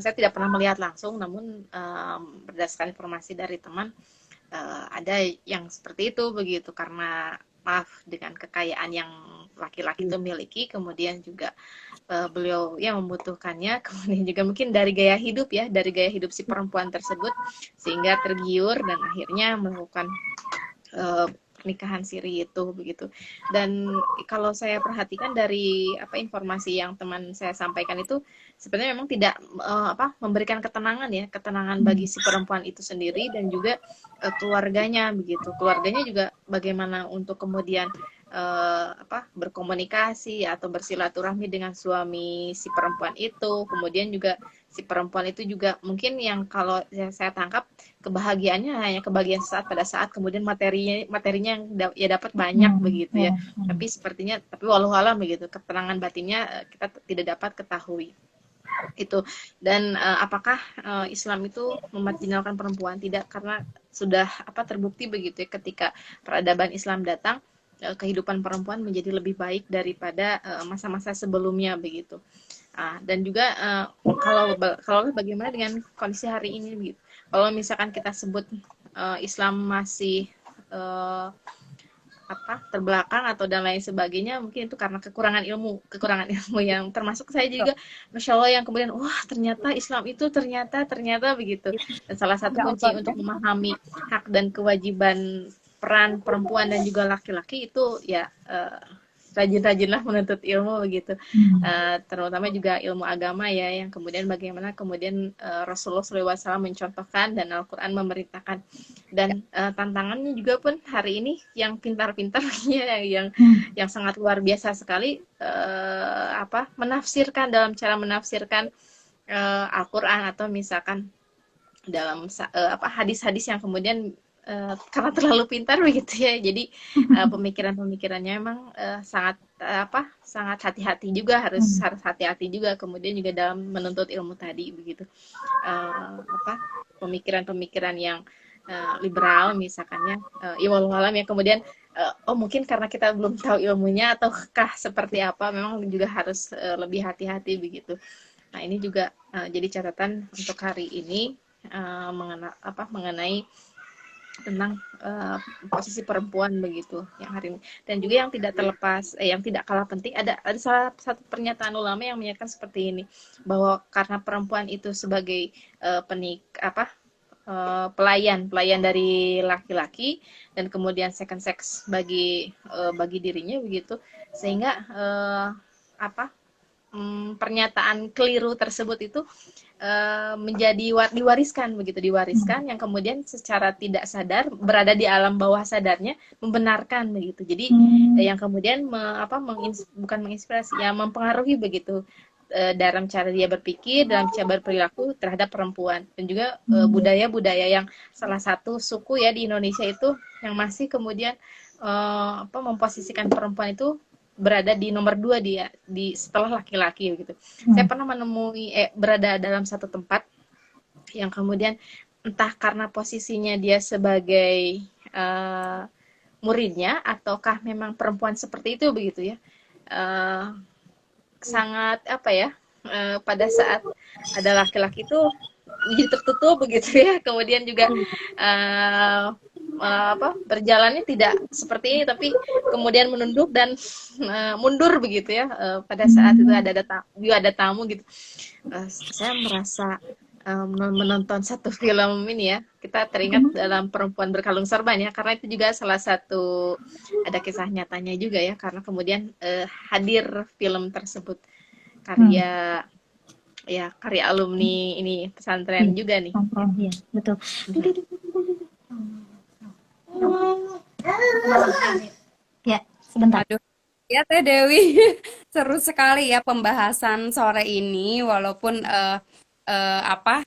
saya tidak pernah melihat langsung, namun berdasarkan informasi dari teman, ada yang seperti itu begitu karena maaf dengan kekayaan yang laki-laki itu miliki, kemudian juga beliau yang membutuhkannya, kemudian juga mungkin dari gaya hidup ya, dari gaya hidup si perempuan tersebut sehingga tergiur dan akhirnya melakukan pernikahan siri itu begitu. Dan kalau saya perhatikan dari apa informasi yang teman saya sampaikan itu sebenarnya memang tidak apa memberikan ketenangan ya, ketenangan bagi si perempuan itu sendiri dan juga keluarganya begitu. Keluarganya juga bagaimana untuk kemudian apa berkomunikasi atau bersilaturahmi dengan suami si perempuan itu. Kemudian juga si perempuan itu juga mungkin yang kalau saya tangkap kebahagiaannya hanya kebahagiaan saat pada saat kemudian materinya yang ya dapat banyak hmm, begitu ya, ya, hmm. tapi sepertinya tapi walau alam begitu keterangan batinnya kita tidak dapat ketahui itu. Dan apakah Islam itu memarginalkan perempuan? Tidak, karena sudah apa terbukti begitu ya ketika peradaban Islam datang, kehidupan perempuan menjadi lebih baik daripada masa-masa sebelumnya begitu. Dan juga kalau bagaimana dengan kondisi hari ini begitu. Kalau misalkan kita sebut Islam masih uh, apa terbelakang atau dan lain sebagainya, mungkin itu karena kekurangan ilmu yang termasuk saya juga, masya Allah, yang kemudian wah ternyata Islam itu ternyata begitu. Dan salah satu Ya Allah kunci ya. untuk memahami hak dan kewajiban peran perempuan dan juga laki-laki itu ya rajin-rajinlah menuntut ilmu begitu. Hmm. Terutama juga ilmu agama ya, yang kemudian bagaimana kemudian Rasulullah SAW mencontohkan dan Al-Quran memerintahkan. Dan tantangannya juga pun hari ini yang pintar-pintar ya, Hmm. yang sangat luar biasa sekali apa menafsirkan, dalam cara menafsirkan Al-Quran atau misalkan dalam apa hadis-hadis yang kemudian karena terlalu pintar begitu ya, jadi pemikiran-pemikirannya memang sangat apa sangat hati-hati juga, harus Hmm. harus hati-hati juga kemudian juga dalam menuntut ilmu tadi begitu. Apa pemikiran-pemikiran yang liberal misalkannya, ya walau alam ya kemudian oh mungkin karena kita belum tahu ilmunya ataukah seperti apa, memang juga harus lebih hati-hati begitu. Nah ini juga jadi catatan untuk hari ini mengenai tentang posisi perempuan begitu yang hari ini. Dan juga yang tidak terlepas yang tidak kalah penting, ada salah satu pernyataan ulama yang menyatakan seperti ini, bahwa karena perempuan itu sebagai pelayan dari laki-laki dan kemudian second sex bagi dirinya begitu, sehingga apa pernyataan keliru tersebut itu menjadi diwariskan begitu, Hmm. diwariskan yang kemudian secara tidak sadar berada di alam bawah sadarnya membenarkan begitu. Jadi Hmm. yang kemudian bukan menginspirasi ya, mempengaruhi begitu dalam cara dia berpikir, dalam cara berperilaku terhadap perempuan. Dan juga Hmm. budaya-budaya yang salah satu suku ya di Indonesia itu yang masih kemudian memposisikan perempuan itu berada di nomor dua dia di setelah laki-laki gitu. Saya pernah menemui berada dalam satu tempat yang kemudian entah karena posisinya dia sebagai muridnya ataukah memang perempuan seperti itu begitu ya. Eh, Sangat apa ya? Pada saat ada laki-laki itu jadi tertutup begitu ya. Kemudian juga berjalannya tidak seperti ini tapi kemudian menunduk dan mundur begitu ya pada saat itu ada tamu gitu. Saya merasa menonton satu film ini ya, kita teringat dalam Perempuan Berkalung Sorban ya, karena itu juga salah satu ada kisah nyatanya juga ya, karena kemudian hadir film tersebut karya alumni ini pesantren juga nih. Iya, betul. Ya, sebentar. Aduh, ya Teh Dewi, seru sekali ya pembahasan sore ini, walaupun apa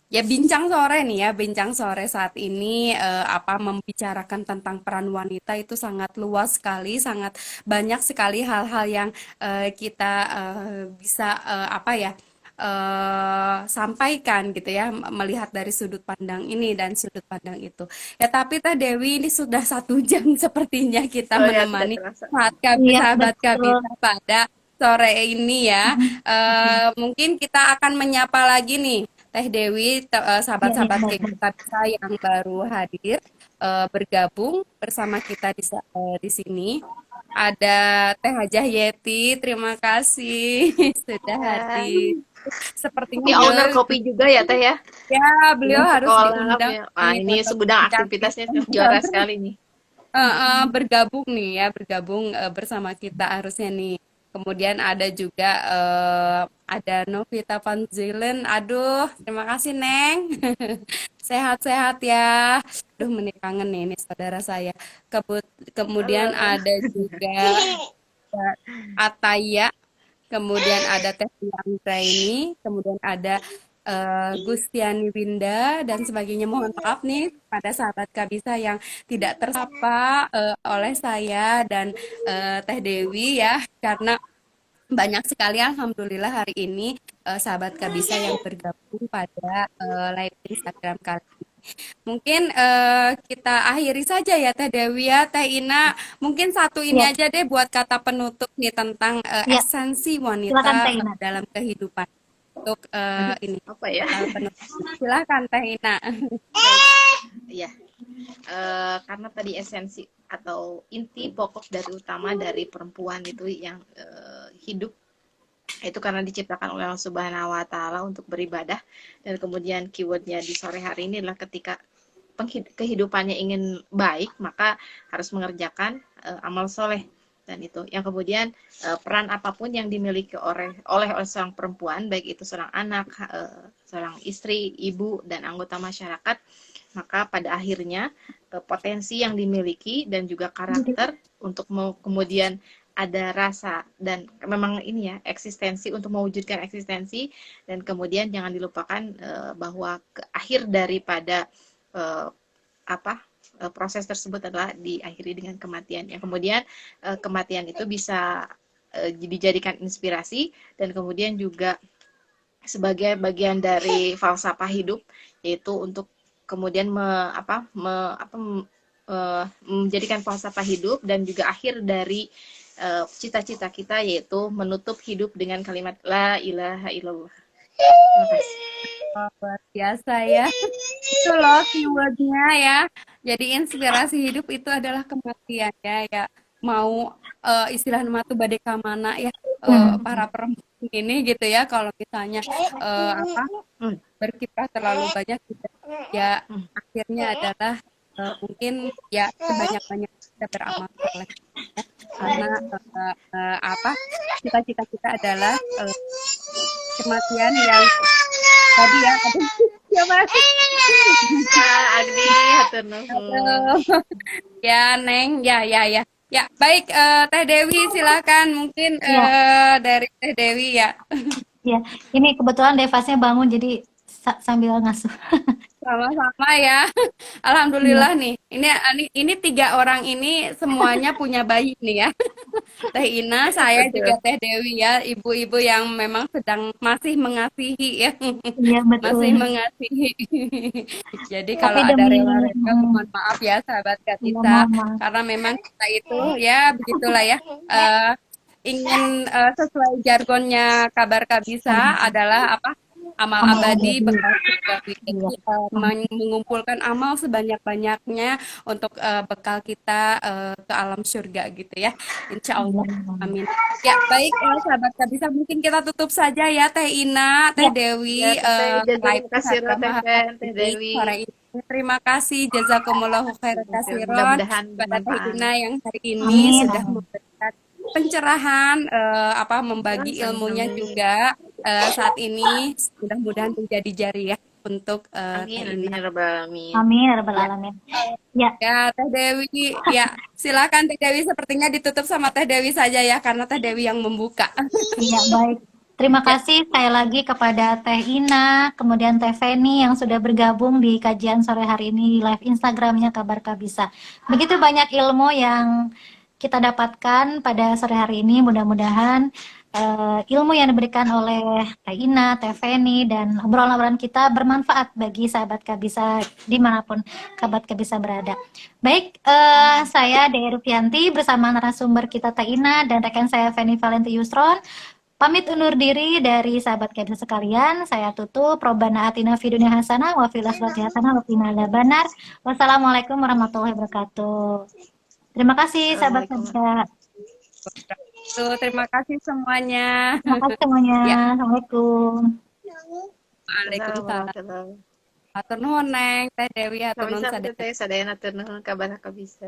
ya bincang sore nih ya, bincang sore saat ini membicarakan tentang peran wanita itu sangat luas sekali, sangat banyak sekali hal-hal yang kita bisa sampaikan gitu ya, melihat dari sudut pandang ini dan sudut pandang itu. Ya tapi Teh Dewi ini sudah 1 jam sepertinya kita Oh ya, tidak menemani terasa. Iya, sahabat betul. Kabita pada sore ini ya. Mungkin kita akan menyapa lagi nih Teh Dewi, Iya, sahabat-sahabat baik, baik. Kabita yang baru hadir bergabung bersama kita di sini. Ada Teh Hajah Yeti, terima kasih sudah hadir. Sepertinya Ini owner beliau kopi juga ya Teh ya? beliau harus Sekolah diundang ya. Wah, ini untuk segudang aktivitasnya juara sekali nih. bergabung nih ya, bergabung bersama kita harusnya nih. Kemudian ada juga ada Novita Panzilen. Aduh, terima kasih Neng. Sehat-sehat ya. Aduh, kangen nih ini saudara saya. Kemudian Halo. ada juga Ataya. Kemudian ada Teh Raini, kemudian ada Gustiani Winda dan sebagainya. Mohon maaf nih pada sahabat Kabisa yang tidak tersapa oleh saya dan Teh Dewi ya, karena banyak sekali alhamdulillah hari ini sahabat Kabisa yang bergabung pada live Instagram kali ini. Mungkin kita akhiri saja ya Teh Dewi ya, Teh Ina. Mungkin satu ini Iya, aja deh buat kata penutup nih tentang iya. esensi Silakan wanita Teh Ina. dalam kehidupan. Untuk Aduh, ini apa ya? kata penutup. Silakan Teh Ina. Iya. Karena tadi esensi atau inti pokok dari utama dari perempuan itu yang hidup itu karena diciptakan oleh Allah Subhanahu wa taala untuk beribadah, dan kemudian keywordnya di sore hari ini adalah ketika kehidupannya ingin baik maka harus mengerjakan amal soleh, dan itu yang kemudian peran apapun yang dimiliki oleh seorang perempuan, baik itu seorang anak, seorang istri, ibu, dan anggota masyarakat, maka pada akhirnya potensi yang dimiliki dan juga karakter untuk kemudian ada rasa dan memang ini ya eksistensi untuk mewujudkan eksistensi, dan kemudian jangan dilupakan bahwa akhir daripada proses tersebut adalah diakhiri dengan kematian, yang kemudian kematian itu bisa dijadikan inspirasi dan kemudian juga sebagai bagian dari falsafah hidup, yaitu untuk kemudian menjadikan falsafah hidup dan juga akhir dari cita-cita kita, yaitu menutup hidup dengan kalimat la ilaha illallah. Terima kasih. Luar biasa ya. Itu loh keywordnya ya. Jadi inspirasi hidup itu adalah kematian ya. Mau istilah matu badeka mana ya para perempuan ini gitu ya. Kalau misalnya berkiprah terlalu banyak ya akhirnya adalah mungkin ya sebanyak-banyak kita beramal soleh ya. Karena cita-cita kita adalah kematian yang tadi ya aduh ya Mas. Agni hatur nuhun. Ya Neng ya baik Teh Dewi silakan mungkin Iya, dari Teh Dewi ya. iya. Ini kebetulan Devasnya bangun jadi sambil ngasuh. Sama-sama ya. Iya, Alhamdulillah nih. Ini 3 orang ini semuanya punya bayi nih ya. Teh Ina, saya juga Betul. Teh Dewi ya, ibu-ibu yang memang sedang masih mengasihi ya, iya betul. masih mengasihi. Jadi Tapi kalau ada demi, rela-rela, mohon maaf ya sahabat iya Kabisa, mohon maaf. karena memang kita itu ya begitulah ya, eh, ingin sesuai jargonnya kabar Kabisa adalah apa? Amal Amal abadi, abadi. bekal surgawi. Iya. Jadi mengumpulkan amal sebanyak-banyaknya untuk bekal kita ke alam surga gitu ya. Insya Allah. Amin. Ya, baik sahabat Kabisa, mungkin kita tutup saja ya Teh Ina, Teh Ya, Ya, Dewi, Teh Jajan live chat kasih Teh hari Fen, Teh ini, Dewi. sore ini. Terima kasih, jazakumullahu khairan Ya, kasiron mudah-mudahan pada Teh bermanfaat. Ina yang hari ini amin, sudah amin. memberikan pencerahan, Ya, membagi ilmunya sama-sama. juga saat ini. Mudah-mudahan menjadi jariah untuk Amin, Teh amin, Ina. ya Rabbal Alamin. Amin, ya rabbal Ya, alamin. Ya, ya Teh Dewi, ya silakan Teh Dewi. Sepertinya ditutup sama Teh Dewi saja ya, karena Teh Dewi yang membuka. iya baik. Terima Ya. kasih sekali lagi kepada Teh Ina, kemudian Teh Feni yang sudah bergabung di kajian sore hari ini di live Instagramnya Kabar Kabisa. Begitu banyak ilmu yang kita dapatkan pada sore hari ini. Mudah-mudahan ilmu yang diberikan oleh Teh Ina, Teh Feni, dan obrolan-obrolan kita bermanfaat bagi sahabat Kabisa dimanapun sahabat Kabisa berada. Baik, saya Dea Rupianti bersama narasumber kita Teh Ina dan rekan saya Feni Valenti Yusron. Pamit undur diri dari sahabat kabisa sekalian. Saya tutup. Robbana atina fid dunya hasanah wa fil akhirati hasanah wa qina adzabannar. Wassalamualaikum warahmatullahi wabarakatuh. Terima kasih sahabat Assalamualaikum. kabisa. Tuh, terima kasih semuanya. Terima kasih semuanya. Ya, Assalamualaikum. Assalamualaikum Waalaikumsalam. warahmatullahi. Hatur nuhun Neng, Teh Dewi, hatur Kami nuhun sama sadaya. Teh sadayana teu nuhun kabar bisa.